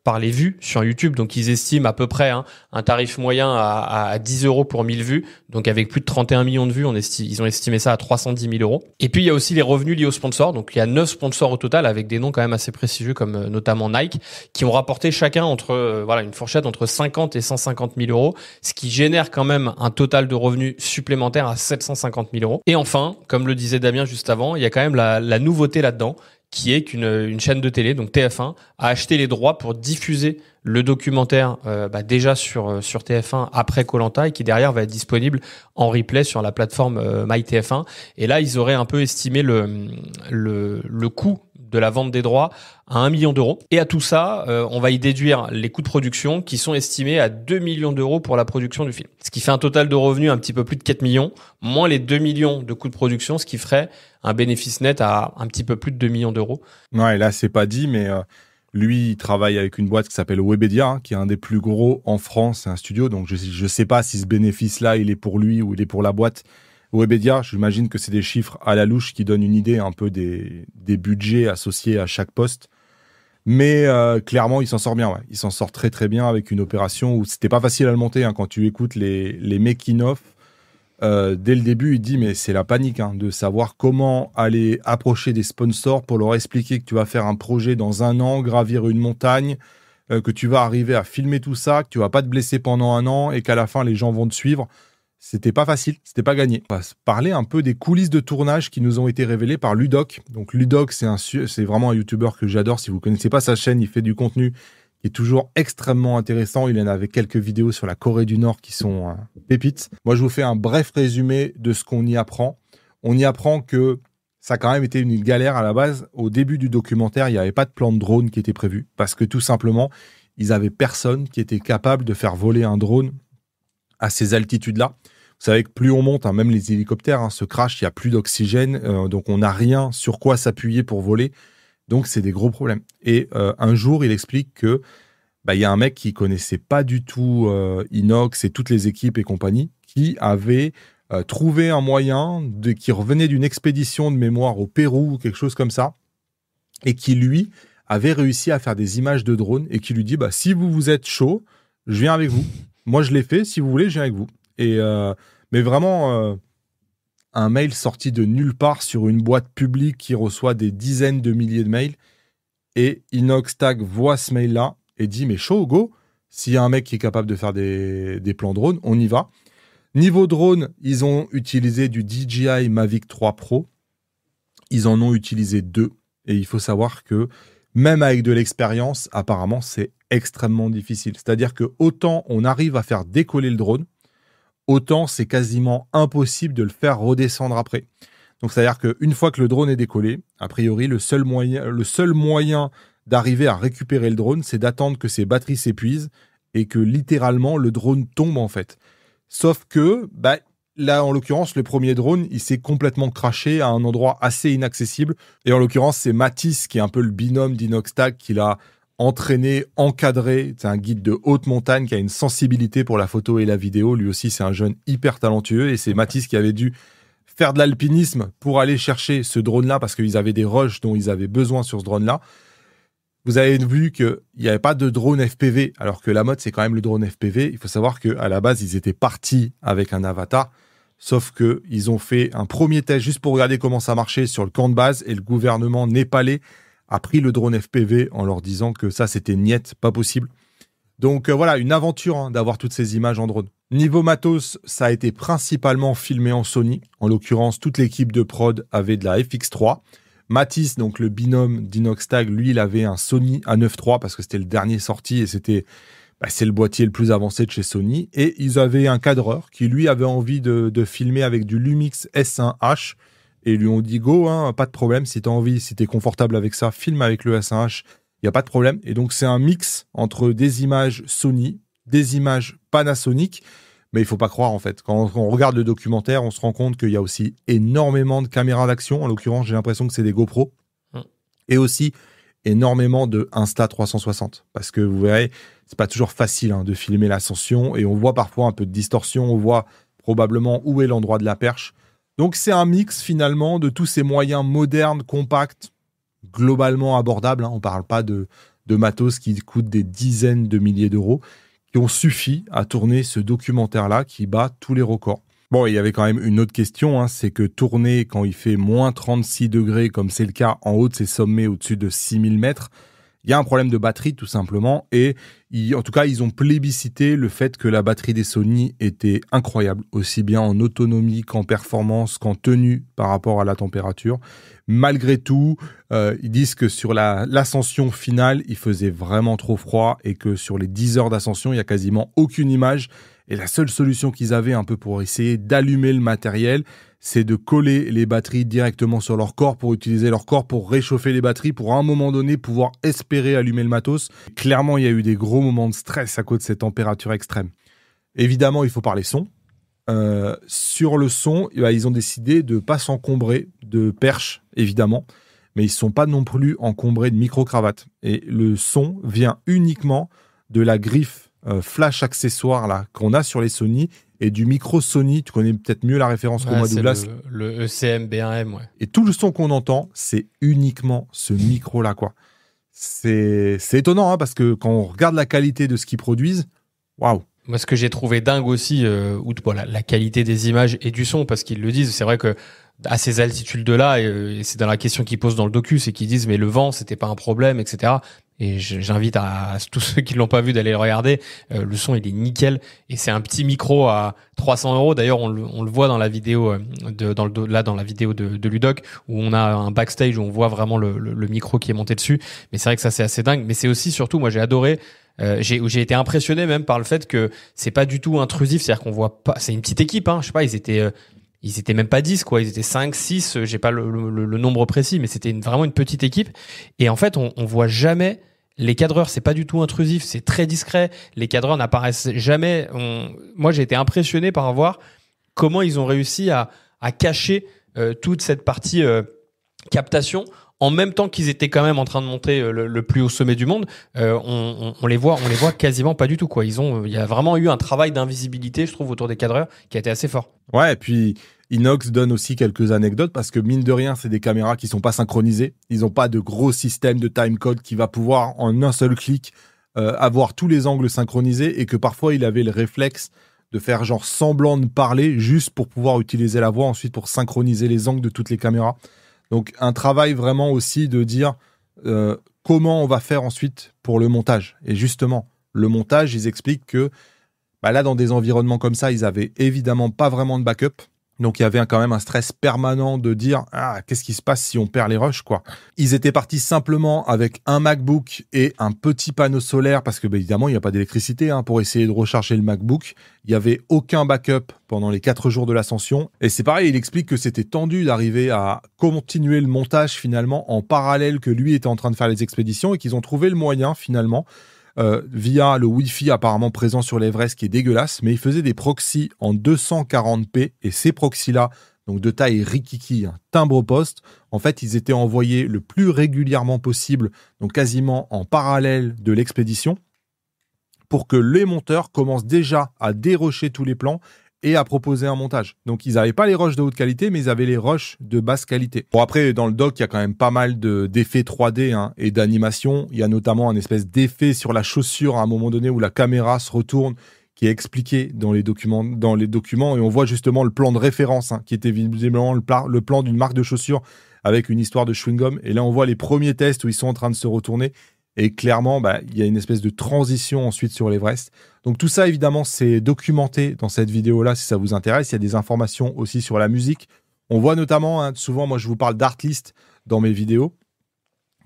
par les vues sur YouTube. Donc, ils estiment à peu près un tarif moyen à 10 euros pour 1000 vues. Donc, avec plus de 31 millions de vues, ils ont estimé ça à 310 000 euros. Et puis, il y a aussi les revenus liés aux sponsors. Donc, il y a 9 sponsors au total, avec des noms quand même assez prestigieux, comme notamment Nike, qui ont rapporté chacun une fourchette entre 50 et 150 000 euros, ce qui génère quand même un total de revenus supplémentaires à 750 000 euros. Et enfin, comme le disait Damien juste avant, il y a quand même la nouveauté là-dedans, qui est qu'une chaîne de télé, donc TF1, a acheté les droits pour diffuser le documentaire déjà sur TF1 après Koh-Lanta, et qui derrière va être disponible en replay sur la plateforme MyTF1. Et là, ils auraient un peu estimé le coût de la vente des droits à 1 million d'euros. Et à tout ça, on va y déduire les coûts de production qui sont estimés à 2 millions d'euros pour la production du film. Ce qui fait un total de revenus un petit peu plus de 4 millions, moins les 2 millions de coûts de production, ce qui ferait un bénéfice net à un petit peu plus de 2 millions d'euros. Ouais, là, c'est pas dit, mais lui, il travaille avec une boîte qui s'appelle Webedia, qui est un des plus gros en France, c'est un studio. Donc, je sais pas si ce bénéfice-là, il est pour lui ou il est pour la boîte. Webedia, j'imagine que c'est des chiffres à la louche qui donnent une idée un peu des budgets associés à chaque poste. Mais clairement, il s'en sort bien. Ouais. Il s'en sort très très bien avec une opération où c'était pas facile à le monter. Quand tu écoutes les making-of, Dès le début, il dit mais c'est la panique de savoir comment aller approcher des sponsors pour leur expliquer que tu vas faire un projet dans 1 an, gravir une montagne, que tu vas arriver à filmer tout ça, que tu vas pas te blesser pendant 1 an et qu'à la fin les gens vont te suivre. C'était pas facile, c'était pas gagné. On va parler un peu des coulisses de tournage qui nous ont été révélées par Ludoc. Donc Ludoc, c'est vraiment un youtubeur que j'adore. Si vous connaissez pas sa chaîne, il fait du contenu qui est toujours extrêmement intéressant. Il en avait quelques vidéos sur la Corée du Nord qui sont pépites. Moi, je vous fais un bref résumé de ce qu'on y apprend. On y apprend que ça a quand même été une galère à la base. Au début du documentaire, il n'y avait pas de plan de drone qui était prévu parce que tout simplement, ils avaient personne qui était capable de faire voler un drone à ces altitudes-là. Vous savez que plus on monte, même les hélicoptères se crashent, il n'y a plus d'oxygène, donc on n'a rien sur quoi s'appuyer pour voler. Donc, c'est des gros problèmes. Et un jour, il explique que y a un mec qui connaissait pas du tout Inox et toutes les équipes et compagnie, qui avait trouvé un moyen, qui revenait d'une expédition de mémoire au Pérou ou quelque chose comme ça, et qui, lui, avait réussi à faire des images de drone et qui lui dit si vous êtes chaud, je viens avec vous. Moi, je l'ai fait. Si vous voulez, je viens avec vous. Et, mais vraiment... un mail sorti de nulle part sur une boîte publique qui reçoit des dizaines de milliers de mails. Et Inoxtag voit ce mail-là et dit « Mais chaud, go, s'il y a un mec qui est capable de faire des plans drone, on y va. » Niveau drone, ils ont utilisé du DJI Mavic 3 Pro. Ils en ont utilisé 2. Et il faut savoir que même avec de l'expérience, apparemment, c'est extrêmement difficile. C'est-à-dire que autant on arrive à faire décoller le drone, autant c'est quasiment impossible de le faire redescendre après. Donc, c'est-à-dire qu'une fois que le drone est décollé, a priori, le seul moyen d'arriver à récupérer le drone, c'est d'attendre que ses batteries s'épuisent et que littéralement, le drone tombe en fait. Sauf que, là, en l'occurrence, le premier drone, il s'est complètement crashé à un endroit assez inaccessible. Et en l'occurrence, c'est Mathis, qui est un peu le binôme d'Inoxtag, qui l'a entraîné, encadré. C'est un guide de haute montagne qui a une sensibilité pour la photo et la vidéo. Lui aussi, c'est un jeune hyper talentueux. Et c'est Mathis qui avait dû faire de l'alpinisme pour aller chercher ce drone-là parce qu'ils avaient des rushs dont ils avaient besoin sur ce drone-là. Vous avez vu qu'il n'y avait pas de drone FPV, alors que la mode, c'est quand même le drone FPV. Il faut savoir qu'à la base, ils étaient partis avec un avatar, sauf qu'ils ont fait un premier test juste pour regarder comment ça marchait sur le camp de base et le gouvernement népalais a pris le drone FPV en leur disant que ça, c'était niet, pas possible. Donc voilà, une aventure d'avoir toutes ces images en drone. Niveau matos, ça a été principalement filmé en Sony. En l'occurrence, toute l'équipe de prod avait de la FX3. Mathis, donc le binôme d'Inoxtag, lui, il avait un Sony A9 III parce que c'était le dernier sorti et c'est le boîtier le plus avancé de chez Sony. Et ils avaient un cadreur qui, lui, avait envie de filmer avec du Lumix S1H. Et ils lui ont dit, go, pas de problème, si tu as envie, si tu es confortable avec ça, filme avec le S1H, il n'y a pas de problème. Et donc, c'est un mix entre des images Sony, des images Panasonic. Mais il ne faut pas croire, en fait. Quand on regarde le documentaire, on se rend compte qu'il y a aussi énormément de caméras d'action. En l'occurrence, j'ai l'impression que c'est des GoPro. Et aussi énormément de Insta360. Parce que vous verrez, c'est pas toujours facile de filmer l'ascension. Et on voit parfois un peu de distorsion. On voit probablement où est l'endroit de la perche. Donc, c'est un mix, finalement, de tous ces moyens modernes, compacts, globalement abordables. On ne parle pas de matos qui coûtent des dizaines de milliers d'euros, qui ont suffi à tourner ce documentaire-là qui bat tous les records. Bon, il y avait quand même une autre question, c'est que tourner quand il fait moins 36 degrés, comme c'est le cas en haut de ces sommets au-dessus de 6000 mètres, il y a un problème de batterie tout simplement. Et en tout cas, ils ont plébiscité le fait que la batterie des Sony était incroyable, aussi bien en autonomie qu'en performance, qu'en tenue par rapport à la température. Malgré tout, ils disent que sur l'ascension finale, il faisait vraiment trop froid et que sur les 10 heures d'ascension, il n'y a quasiment aucune image. Et la seule solution qu'ils avaient un peu pour essayer d'allumer le matériel, c'est de coller les batteries directement sur leur corps pour utiliser leur corps pour réchauffer les batteries pour à un moment donné pouvoir espérer allumer le matos. Clairement, il y a eu des gros moments de stress à cause de cette température extrême. Évidemment, il faut parler son. Sur le son, ils ont décidé de ne pas s'encombrer de perches, évidemment, mais ils ne sont pas non plus encombrés de micro-cravates. Et le son vient uniquement de la griffe flash accessoire là, qu'on a sur les Sony et du micro Sony. Tu connais peut-être mieux la référence que moi, Douglas. Le ECM B1M, ouais. Et tout le son qu'on entend, c'est uniquement ce micro-là, quoi. C'est étonnant, parce que quand on regarde la qualité de ce qu'ils produisent, waouh, Moi, ce que j'ai trouvé dingue aussi, outre voilà, la qualité des images et du son, parce qu'ils le disent, c'est vrai que à ces altitudes-là, et c'est dans la question qu'ils posent dans le docu, c'est qu'ils disent mais le vent, c'était pas un problème, etc. Et j'invite à tous ceux qui l'ont pas vu d'aller le regarder. Le son, il est nickel, et c'est un petit micro à 300 €. D'ailleurs, on le voit dans la vidéo dans la vidéo de Ludoc, où on a un backstage où on voit vraiment le micro qui est monté dessus. Mais c'est vrai que ça, c'est assez dingue. Mais c'est aussi surtout, moi, j'ai adoré. J'ai été impressionné même par le fait que c'est pas du tout intrusif, c'est-à-dire qu'on voit pas. C'est une petite équipe, hein. Je sais pas, ils étaient même pas 10, quoi. Ils étaient 5, 6, j'ai pas le nombre précis, mais c'était vraiment une petite équipe. Et en fait, on voit jamais les cadreurs, c'est pas du tout intrusif, c'est très discret. Les cadreurs n'apparaissent jamais. Moi, j'ai été impressionné par voir comment ils ont réussi à cacher toute cette partie captation, en même temps qu'ils étaient quand même en train de monter le plus haut sommet du monde. On les voit quasiment pas du tout, quoi. Il y a vraiment eu un travail d'invisibilité, je trouve, autour des cadreurs qui a été assez fort. Ouais, et puis Inox donne aussi quelques anecdotes parce que mine de rien, c'est des caméras qui sont pas synchronisées. Ils n'ont pas de gros système de timecode qui va pouvoir en un seul clic avoir tous les angles synchronisés, et que parfois il avait le réflexe de faire genre semblant de parler juste pour pouvoir utiliser la voix ensuite pour synchroniser les angles de toutes les caméras. Donc un travail vraiment aussi de dire comment on va faire ensuite pour le montage. Et justement, le montage, ils expliquent que là, dans des environnements comme ça, ils avaient évidemment pas vraiment de backup. Donc il y avait quand même un stress permanent de dire qu'est-ce qui se passe si on perd les rushs, quoi. Ils étaient partis simplement avec un MacBook et un petit panneau solaire parce que évidemment il n'y a pas d'électricité pour essayer de recharger le MacBook. Il n'y avait aucun backup pendant les 4 jours de l'ascension. Et c'est pareil, il explique que c'était tendu d'arriver à continuer le montage finalement en parallèle que lui était en train de faire les expéditions, et qu'ils ont trouvé le moyen finalement via le Wi-Fi apparemment présent sur l'Everest, qui est dégueulasse, mais il faisait des proxys en 240p, et ces proxys-là, donc de taille rikiki, timbre poste, en fait, ils étaient envoyés le plus régulièrement possible, donc quasiment en parallèle de l'expédition, pour que les monteurs commencent déjà à dérocher tous les plans et à proposer un montage. Donc ils n'avaient pas les rushs de haute qualité, mais ils avaient les rushs de basse qualité. Bon, après, dans le doc, il y a quand même pas mal d'effets 3D et d'animation. Il y a notamment un espèce d'effet sur la chaussure à un moment donné où la caméra se retourne, qui est expliqué dans les documents, et on voit justement le plan de référence, qui était visiblement le plan d'une marque de chaussures avec une histoire de chewing-gum. Et là, on voit les premiers tests où ils sont en train de se retourner. Et clairement, il y a une espèce de transition ensuite sur l'Everest. Donc tout ça, évidemment, c'est documenté dans cette vidéo-là, si ça vous intéresse. Il y a des informations aussi sur la musique. On voit notamment, souvent, moi je vous parle d'Artlist dans mes vidéos,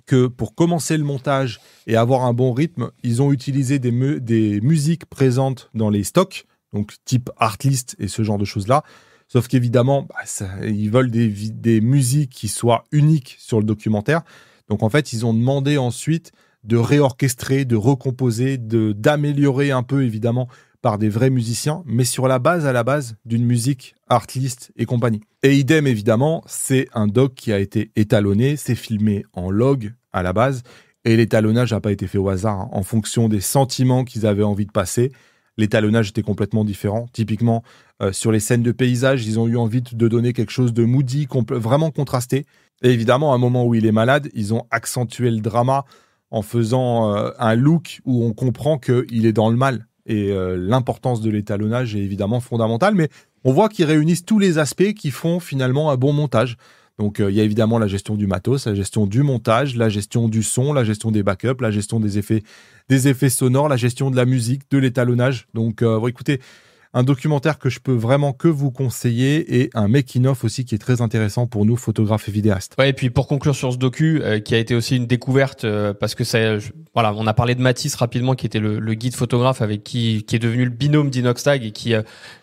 que pour commencer le montage et avoir un bon rythme, ils ont utilisé des musiques présentes dans les stocks, donc type Artlist et ce genre de choses-là. Sauf qu'évidemment, ils veulent des musiques qui soient uniques sur le documentaire. Donc en fait, ils ont demandé ensuite de réorchestrer, de recomposer, d'améliorer un peu, évidemment, par des vrais musiciens, mais sur à la base d'une musique Artlist et compagnie. Et idem, évidemment, c'est un doc qui a été étalonné, c'est filmé en log à la base, et l'étalonnage n'a pas été fait au hasard, en fonction des sentiments qu'ils avaient envie de passer. L'étalonnage était complètement différent. Typiquement, sur les scènes de paysage, ils ont eu envie de donner quelque chose de moody, vraiment contrasté. Et évidemment, à un moment où il est malade, ils ont accentué le drama en faisant un look où on comprend qu'il est dans le mal. Et l'importance de l'étalonnage est évidemment fondamentale, mais on voit qu'ils réunissent tous les aspects qui font finalement un bon montage. Donc il y a évidemment la gestion du matos, la gestion du montage, la gestion du son, la gestion des backups, la gestion des effets sonores, la gestion de la musique, de l'étalonnage. Donc écoutez, un documentaire que je peux vraiment que vous conseiller, et un making-of aussi qui est très intéressant pour nous, photographes et vidéastes. Ouais, et puis pour conclure sur ce docu, qui a été aussi une découverte, parce que on a parlé de Mathis rapidement, qui était le guide photographe qui est devenu le binôme d'Inoxtag, et qui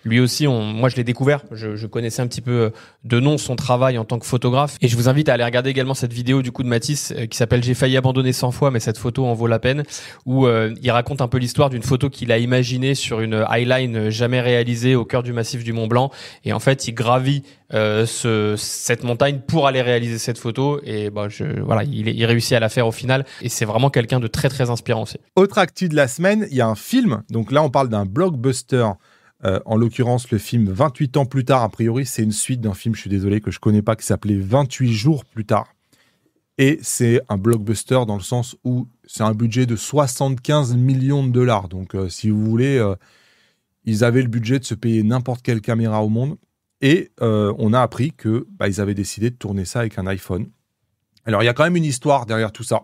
lui aussi, moi je l'ai découvert, je connaissais un petit peu de nom son travail en tant que photographe, et je vous invite à aller regarder également cette vidéo du coup de Mathis qui s'appelle J'ai failli abandonner 100 fois, mais cette photo en vaut la peine, où il raconte un peu l'histoire d'une photo qu'il a imaginée sur une highline jamais réalisée au cœur du massif du Mont Blanc, et en fait il gravit cette montagne pour aller réaliser cette photo, et il réussit à la faire au final, et c'est vraiment quelqu'un de très très inspirant aussi. Autre actu de la semaine, il y a un film, donc là on parle d'un blockbuster, en l'occurrence le film 28 ans plus tard, a priori c'est une suite d'un film, je suis désolé, que je connais pas, qui s'appelait 28 jours plus tard, et c'est un blockbuster dans le sens où c'est un budget de 75 millions de dollars, donc si vous voulez, Ils avaient le budget de se payer n'importe quelle caméra au monde. Et on a appris qu'ils avaient décidé de tourner ça avec un iPhone. Alors, il y a quand même une histoire derrière tout ça.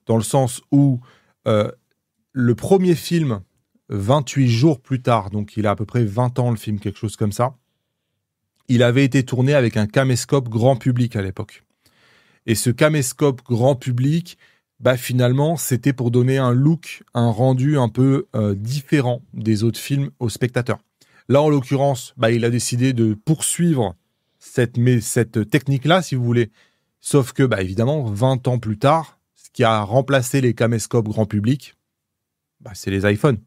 Dans le sens où le premier film, 28 jours plus tard, donc il a à peu près 20 ans le film, quelque chose comme ça, il avait été tourné avec un caméscope grand public à l'époque. Et ce caméscope grand public, finalement, c'était pour donner un look, un rendu un peu différent des autres films aux spectateurs. Là, en l'occurrence, il a décidé de poursuivre cette technique-là, si vous voulez. Sauf que, évidemment, 20 ans plus tard, ce qui a remplacé les caméscopes grand public, c'est les iPhones.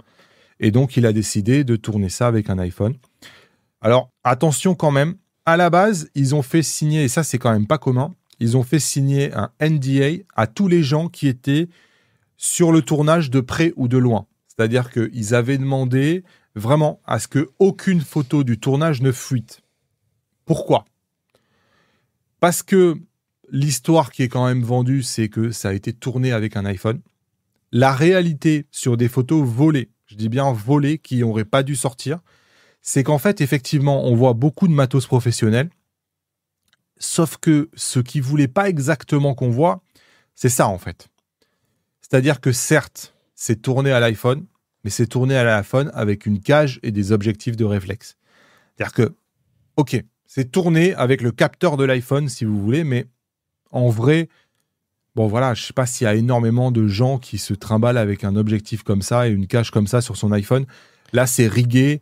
Et donc, il a décidé de tourner ça avec un iPhone. Alors, attention quand même, à la base, ils ont fait signer, et ça, c'est quand même pas commun, ils ont fait signer un NDA à tous les gens qui étaient sur le tournage de près ou de loin. C'est-à-dire qu'ils avaient demandé vraiment à ce qu'aucune photo du tournage ne fuite. Pourquoi ? Parce que l'histoire qui est quand même vendue, c'est que ça a été tourné avec un iPhone. La réalité sur des photos volées, je dis bien volées, qui n'auraient pas dû sortir, c'est qu'en fait, effectivement, on voit beaucoup de matos professionnels, sauf que ce qu'ils ne voulaient pas exactement qu'on voit, c'est ça, en fait. C'est-à-dire que certes, c'est tourné à l'iPhone, mais c'est tourné à l'iPhone avec une cage et des objectifs de réflexe. C'est-à-dire que, ok, c'est tourné avec le capteur de l'iPhone, si vous voulez, mais en vrai, je ne sais pas s'il y a énormément de gens qui se trimballent avec un objectif comme ça et une cage comme ça sur son iPhone. Là, c'est rigué.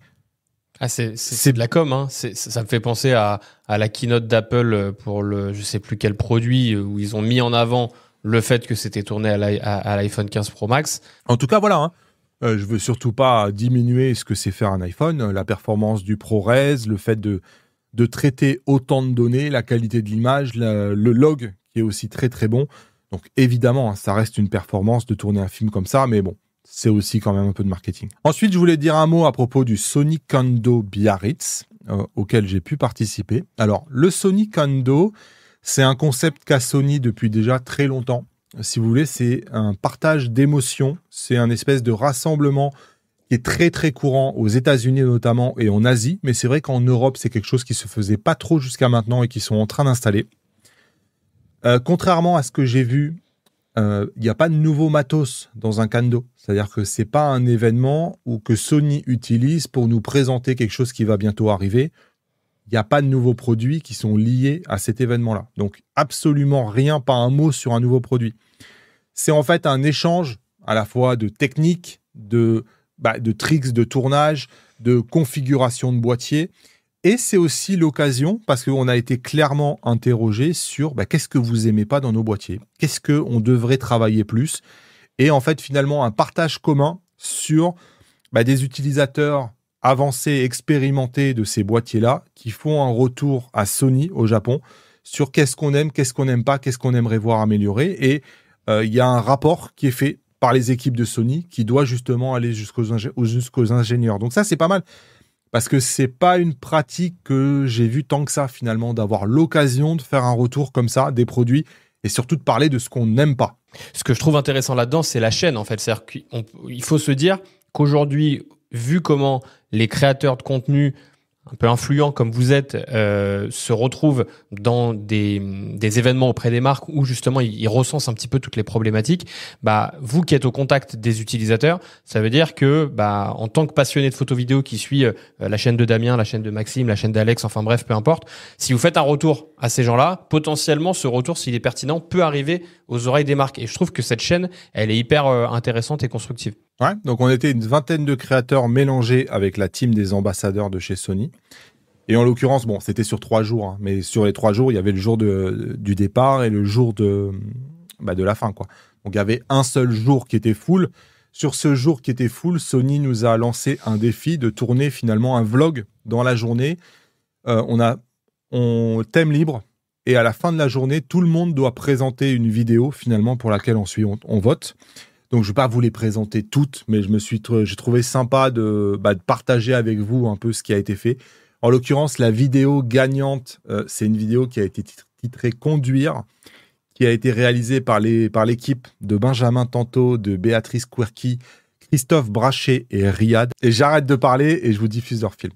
Ah, c'est de la com, hein. Ça me fait penser à la keynote d'Apple pour je ne sais plus quel produit, où ils ont mis en avant le fait que c'était tourné à l'iPhone 15 Pro Max. En tout cas, voilà, hein. Je veux surtout pas diminuer ce que c'est faire un iPhone, la performance du ProRes, le fait de traiter autant de données, la qualité de l'image, le log qui est aussi très très bon. Donc évidemment, hein, ça reste une performance de tourner un film comme ça, mais bon, c'est aussi quand même un peu de marketing. Ensuite, je voulais dire un mot à propos du Sony Kando Biarritz, auquel j'ai pu participer. Alors, le Sony Kando, c'est un concept qu'a Sony depuis déjà très longtemps. Si vous voulez, c'est un partage d'émotions, c'est un espèce de rassemblement qui est très très courant aux États-Unis notamment et en Asie, mais c'est vrai qu'en Europe, c'est quelque chose qui se faisait pas trop jusqu'à maintenant et qui sont en train d'installer. Contrairement à ce que j'ai vu, il n'y a pas de nouveau matos dans un Kando. C'est-à-dire que c'est pas un événement que Sony utilise pour nous présenter quelque chose qui va bientôt arriver. Il n'y a pas de nouveaux produits qui sont liés à cet événement-là. Donc, absolument rien, pas un mot sur un nouveau produit. C'est en fait un échange à la fois de techniques, de tricks de tournage, de configuration de boîtier. Et c'est aussi l'occasion, parce qu'on a été clairement interrogé sur qu'est-ce que vous n'aimez pas dans nos boîtiers ? Qu'est-ce qu'on devrait travailler plus ? Et en fait, finalement, un partage commun sur des utilisateurs avancés, expérimentés de ces boîtiers-là, qui font un retour à Sony au Japon sur qu'est-ce qu'on aime, qu'est-ce qu'on n'aime pas, qu'est-ce qu'on aimerait voir améliorer. Et il y a un rapport qui est fait par les équipes de Sony qui doit justement aller jusqu'aux ingénieurs. Donc ça, c'est pas mal. Parce que c'est pas une pratique que j'ai vue tant que ça, finalement, d'avoir l'occasion de faire un retour comme ça des produits et surtout de parler de ce qu'on n'aime pas. Ce que je trouve intéressant là-dedans, c'est la chaîne, en fait. C'est-à-dire qu'il faut se dire qu'aujourd'hui, vu comment les créateurs de contenu un peu influents comme vous êtes se retrouvent dans des événements auprès des marques où justement ils recensent un petit peu toutes les problématiques, vous qui êtes au contact des utilisateurs, ça veut dire que en tant que passionné de photo vidéo qui suit la chaîne de Damien, la chaîne de Maxime, la chaîne d'Alex, enfin bref, peu importe, si vous faites un retour à ces gens-là, potentiellement ce retour, s'il est pertinent, peut arriver aux oreilles des marques. Et je trouve que cette chaîne, elle est hyper intéressante et constructive. Ouais, donc on était une vingtaine de créateurs mélangés avec la team des ambassadeurs de chez Sony. Et en l'occurrence, c'était sur 3 jours, hein, mais sur les 3 jours, il y avait le jour du départ et le jour de la fin, quoi. Donc il y avait un seul jour qui était full. Sur ce jour qui était full, Sony nous a lancé un défi de tourner finalement un vlog dans la journée. On thème libre et à la fin de la journée, tout le monde doit présenter une vidéo finalement pour laquelle on vote. Donc, je ne vais pas vous les présenter toutes, mais j'ai trouvé sympa de partager avec vous un peu ce qui a été fait. En l'occurrence, la vidéo gagnante, c'est une vidéo qui a été titrée « Conduire », qui a été réalisée par l'équipe de Benjamin Tanto, de Béatrice Querqui, Christophe Brachet et Riyad. Et j'arrête de parler et je vous diffuse leur film.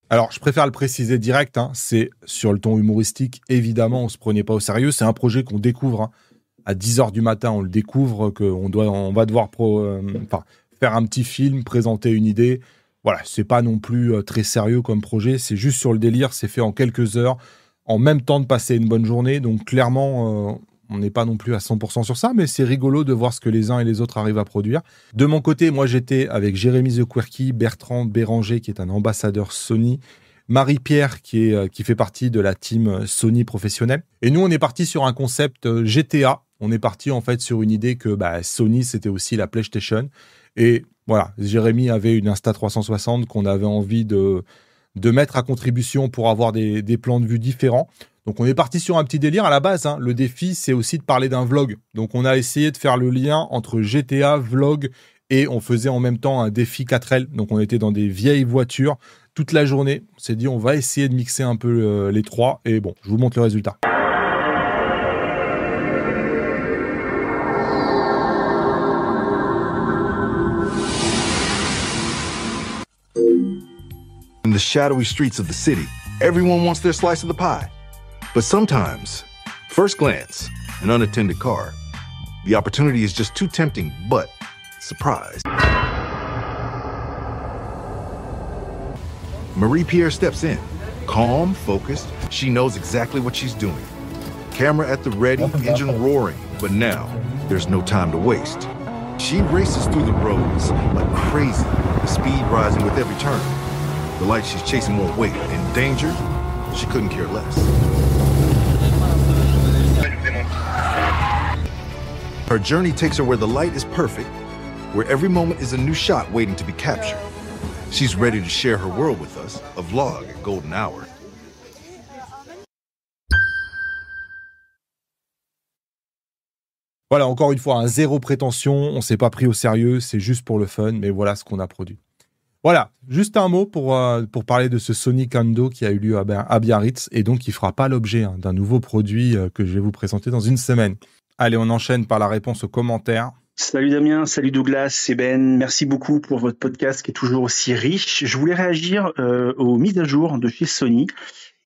Alors, je préfère le préciser direct, hein, c'est sur le ton humoristique, évidemment, on ne se prenait pas au sérieux. C'est un projet qu'on découvre, hein. À 10h du matin, on le découvre, on va devoir faire un petit film, présenter une idée. Voilà, c'est pas non plus très sérieux comme projet, c'est juste sur le délire, c'est fait en quelques heures, en même temps de passer une bonne journée. Donc clairement, on n'est pas non plus à 100% sur ça, mais c'est rigolo de voir ce que les uns et les autres arrivent à produire. De mon côté, moi j'étais avec Jérémy The Quirky, Bertrand Béranger qui est un ambassadeur Sony, Marie-Pierre qui fait partie de la team Sony professionnelle. Et nous on est parti sur un concept GTA. On est parti en fait sur une idée que Sony c'était aussi la PlayStation. Et voilà, Jérémy avait une Insta360 qu'on avait envie de mettre à contribution pour avoir des plans de vue différents. Donc on est parti sur un petit délire à la base, hein. Le défi c'est aussi de parler d'un vlog. Donc on a essayé de faire le lien entre GTA, vlog et on faisait en même temps un défi 4L. Donc on était dans des vieilles voitures toute la journée. On s'est dit on va essayer de mixer un peu les trois et bon, je vous montre le résultat. In the shadowy streets of the city, everyone wants their slice of the pie. But sometimes, first glance, an unattended car, the opportunity is just too tempting, but surprise. Marie-Pierre steps in, calm, focused, she knows exactly what she's doing. Camera at the ready, engine roaring, but now there's no time to waste. She races through the roads like crazy, the speed rising with every turn. The light she's chasing won't wait. In danger, she couldn't care less. Her journey takes her where the light is perfect, where every moment is a new shot waiting to be captured. She's ready to share her world with us, a vlog at golden hour. Voilà, encore une fois, un zéro prétention, on s'est pas pris au sérieux, c'est juste pour le fun, mais voilà ce qu'on a produit. Voilà, juste un mot pour parler de ce Sony Kando qui a eu lieu à Biarritz et donc qui fera pas l'objet d'un nouveau produit que je vais vous présenter dans une semaine. Allez, on enchaîne par la réponse aux commentaires. Salut Damien, salut Douglas, c'est Ben. Merci beaucoup pour votre podcast qui est toujours aussi riche. Je voulais réagir aux mises à jour de chez Sony.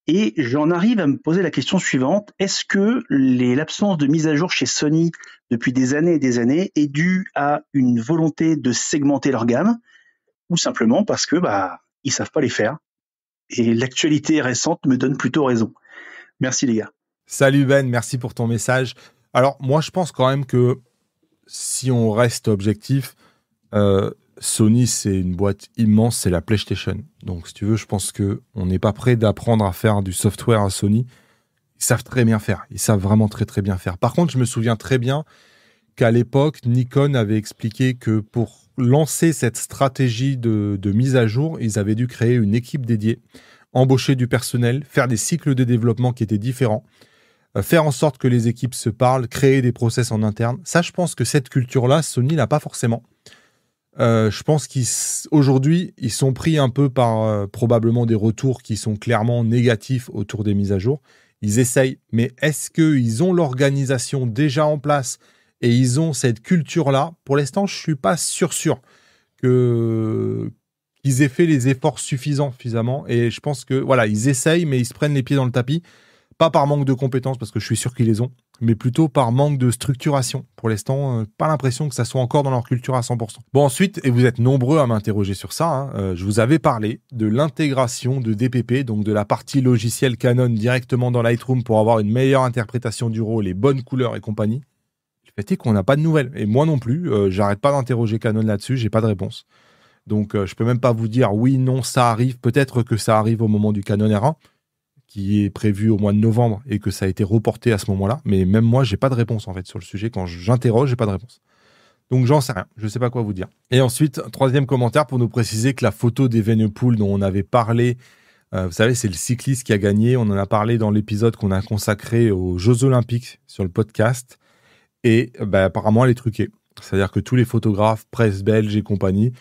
Et j'en arrive à me poser la question suivante. Est-ce que l'absence de mise à jour chez Sony depuis des années et des années est due à une volonté de segmenter leur gamme ou simplement parce que ils savent pas les faire? Et l'actualité récente me donne plutôt raison. Merci les gars. Salut Ben, merci pour ton message. Alors moi je pense quand même que si on reste objectif, Sony, c'est une boîte immense, c'est la PlayStation. Donc, si tu veux, je pense qu'on n'est pas prêt d'apprendre à faire du software à Sony. Ils savent très bien faire. Ils savent vraiment très, très bien faire. Par contre, je me souviens très bien qu'à l'époque, Nikon avait expliqué que pour lancer cette stratégie de mise à jour, ils avaient dû créer une équipe dédiée, embaucher du personnel, faire des cycles de développement qui étaient différents, faire en sorte que les équipes se parlent, créer des process en interne. Ça, je pense que cette culture-là, Sony l'a pas forcément. Je pense qu'aujourd'hui, ils sont pris un peu par probablement des retours qui sont clairement négatifs autour des mises à jour. Ils essayent, mais est-ce qu'ils ont l'organisation déjà en place et ils ont cette culture-là? Pour l'instant, je ne suis pas sûr qu'ils aient fait les efforts suffisants. Et je pense que voilà, ils essayent, mais ils se prennent les pieds dans le tapis. Pas par manque de compétences, parce que je suis sûr qu'ils les ont, mais plutôt par manque de structuration. Pour l'instant, pas l'impression que ça soit encore dans leur culture à 100%. Bon, ensuite, et vous êtes nombreux à m'interroger sur ça, je vous avais parlé de l'intégration de DPP, donc de la partie logicielle Canon directement dans Lightroom pour avoir une meilleure interprétation du RAW, les bonnes couleurs et compagnie. Le fait est qu'on n'a pas de nouvelles. Et moi non plus, j'arrête pas d'interroger Canon là-dessus, j'ai pas de réponse. Donc, je peux même pas vous dire oui, non, ça arrive. Peut-être que ça arrive au moment du Canon R1, qui est prévu au mois de novembre et que ça a été reporté à ce moment-là. Mais même moi, j'ai pas de réponse en fait sur le sujet. Quand j'interroge, j'ai pas de réponse. Donc j'en sais rien. Je sais pas quoi vous dire. Et ensuite, troisième commentaire pour nous préciser que la photo d'Evenepoel dont on avait parlé, vous savez, c'est le cycliste qui a gagné. On en a parlé dans l'épisode qu'on a consacré aux Jeux Olympiques sur le podcast. Et apparemment, elle est truquée. C'est-à-dire que tous les photographes, presse belge et compagnie,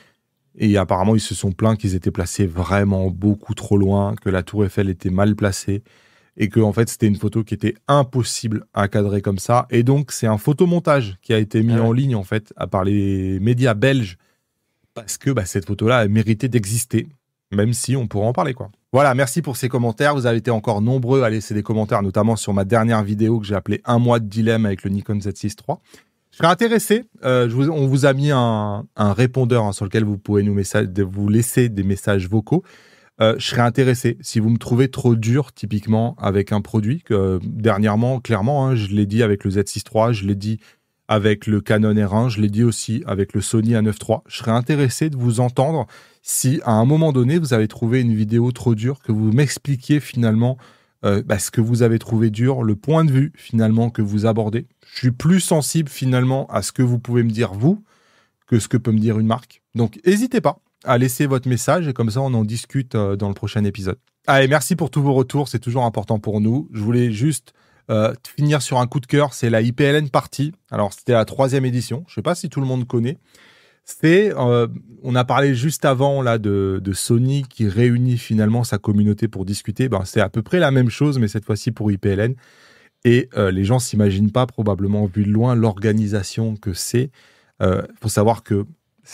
et apparemment, ils se sont plaints qu'ils étaient placés vraiment beaucoup trop loin, que la tour Eiffel était mal placée et que en fait, c'était une photo qui était impossible à cadrer comme ça. Et donc, c'est un photomontage qui a été mis en ligne en fait par les médias belges parce que cette photo-là a mérité d'exister, même si on pourra en parler, quoi. Voilà, merci pour ces commentaires. Vous avez été encore nombreux à laisser des commentaires, notamment sur ma dernière vidéo que j'ai appelée 1 mois de dilemme avec le Nikon Z6 III. Je serais intéressé, on vous a mis un répondeur sur lequel vous pouvez vous laisser des messages vocaux. Je serais intéressé, si vous me trouvez trop dur, typiquement, avec un produit, que dernièrement, clairement, je l'ai dit avec le Z6 III, je l'ai dit avec le Canon R1, je l'ai dit aussi avec le Sony A9 III. Je serais intéressé de vous entendre si, à un moment donné, vous avez trouvé une vidéo trop dure, que vous m'expliquiez finalement ce que vous avez trouvé dur, le point de vue finalement que vous abordez. Je suis plus sensible finalement à ce que vous pouvez me dire vous que ce que peut me dire une marque. Donc n'hésitez pas à laisser votre message et comme ça on en discute dans le prochain épisode. Allez, merci pour tous vos retours, c'est toujours important pour nous. Je voulais juste finir sur un coup de cœur, c'est la IPLN Party. Alors c'était la 3e édition, je ne sais pas si tout le monde connaît. On a parlé juste avant là de Sony qui réunit finalement sa communauté pour discuter. C'est à peu près la même chose, mais cette fois-ci pour IPLN. Et les gens s'imaginent pas, probablement vu de loin, l'organisation que c'est. Faut savoir que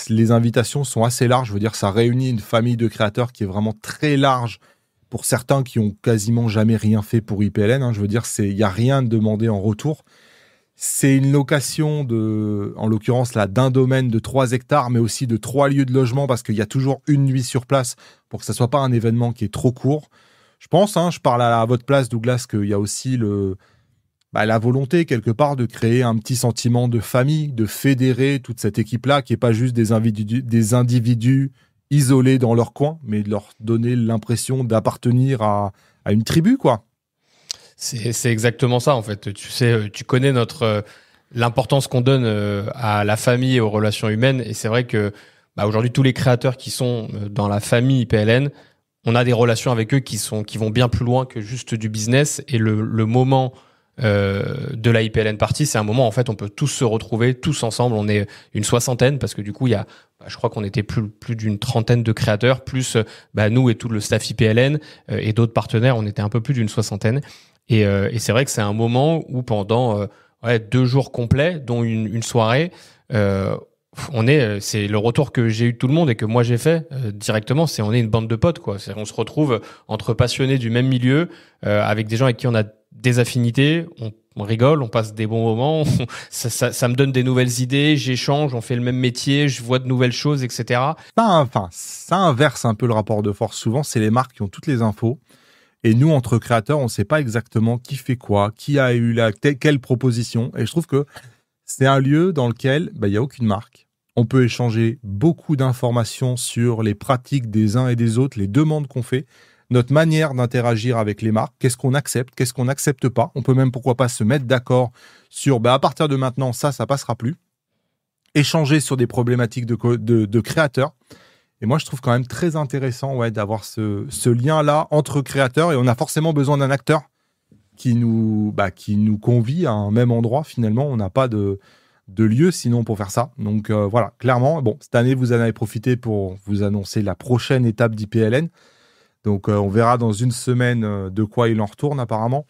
les invitations sont assez larges. Je veux dire, ça réunit une famille de créateurs qui est vraiment très large. Pour certains qui ont quasiment jamais rien fait pour IPLN, je veux dire, il n'y a rien de demandé en retour. C'est une location en l'occurrence là, d'un domaine de 3 hectares, mais aussi de 3 lieux de logement parce qu'il y a toujours une nuit sur place pour que ça soit pas un événement qui est trop court. Je pense, je parle à votre place, Douglas, qu'il y a aussi la volonté quelque part de créer un petit sentiment de famille, de fédérer toute cette équipe-là, qui n'est pas juste des individus isolés dans leur coin, mais de leur donner l'impression d'appartenir à une tribu, quoi. C'est exactement ça, en fait. Tu sais, tu connais l'importance qu'on donne à la famille et aux relations humaines. Et c'est vrai que aujourd'hui, tous les créateurs qui sont dans la famille IPLN, on a des relations avec eux qui vont bien plus loin que juste du business. Et le moment de la IPLN Party, c'est un moment, en fait, on peut tous se retrouver, tous ensemble. On est une 60aine, parce que du coup, il y a, je crois qu'on était plus d'une 30aine de créateurs, plus nous et tout le staff IPLN et d'autres partenaires, on était un peu plus d'une 60aine. Et c'est vrai que c'est un moment où pendant 2 jours complets, dont une soirée, c'est le retour que j'ai eu de tout le monde et que moi j'ai fait directement, on est une bande de potes, quoi. On se retrouve entre passionnés du même milieu, avec des gens avec qui on a des affinités, on rigole, on passe des bons moments, ça me donne des nouvelles idées, j'échange, on fait le même métier, je vois de nouvelles choses, etc. Ça inverse un peu le rapport de force. Souvent, c'est les marques qui ont toutes les infos. Et nous, entre créateurs, on ne sait pas exactement qui fait quoi, qui a eu quelle proposition. Et je trouve que c'est un lieu dans lequel il n'y a aucune marque. On peut échanger beaucoup d'informations sur les pratiques des uns et des autres, les demandes qu'on fait, notre manière d'interagir avec les marques, qu'est-ce qu'on accepte, qu'est-ce qu'on n'accepte pas. On peut même, pourquoi pas, se mettre d'accord sur à partir de maintenant, ça passera plus. Échanger sur des problématiques de créateurs. Et moi, je trouve quand même très intéressant d'avoir ce lien-là entre créateurs. Et on a forcément besoin d'un acteur qui nous convie à un même endroit. Finalement, on n'a pas de lieu sinon pour faire ça. Donc voilà, clairement, cette année, vous en avez profité pour vous annoncer la prochaine étape d'IPLN. Donc on verra dans une semaine de quoi il en retourne apparemment.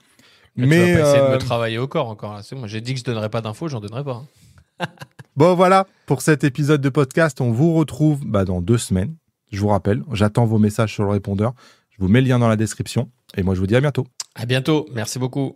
Mais tu vas pas essayer de me travailler au corps encore. Là. Moi, j'ai dit que je donnerais pas d'infos, j'en donnerai pas. Bon voilà, pour cet épisode de podcast, on vous retrouve dans 2 semaines. Je vous rappelle, j'attends vos messages sur le répondeur. Je vous mets le lien dans la description. Et moi, je vous dis à bientôt. À bientôt, merci beaucoup.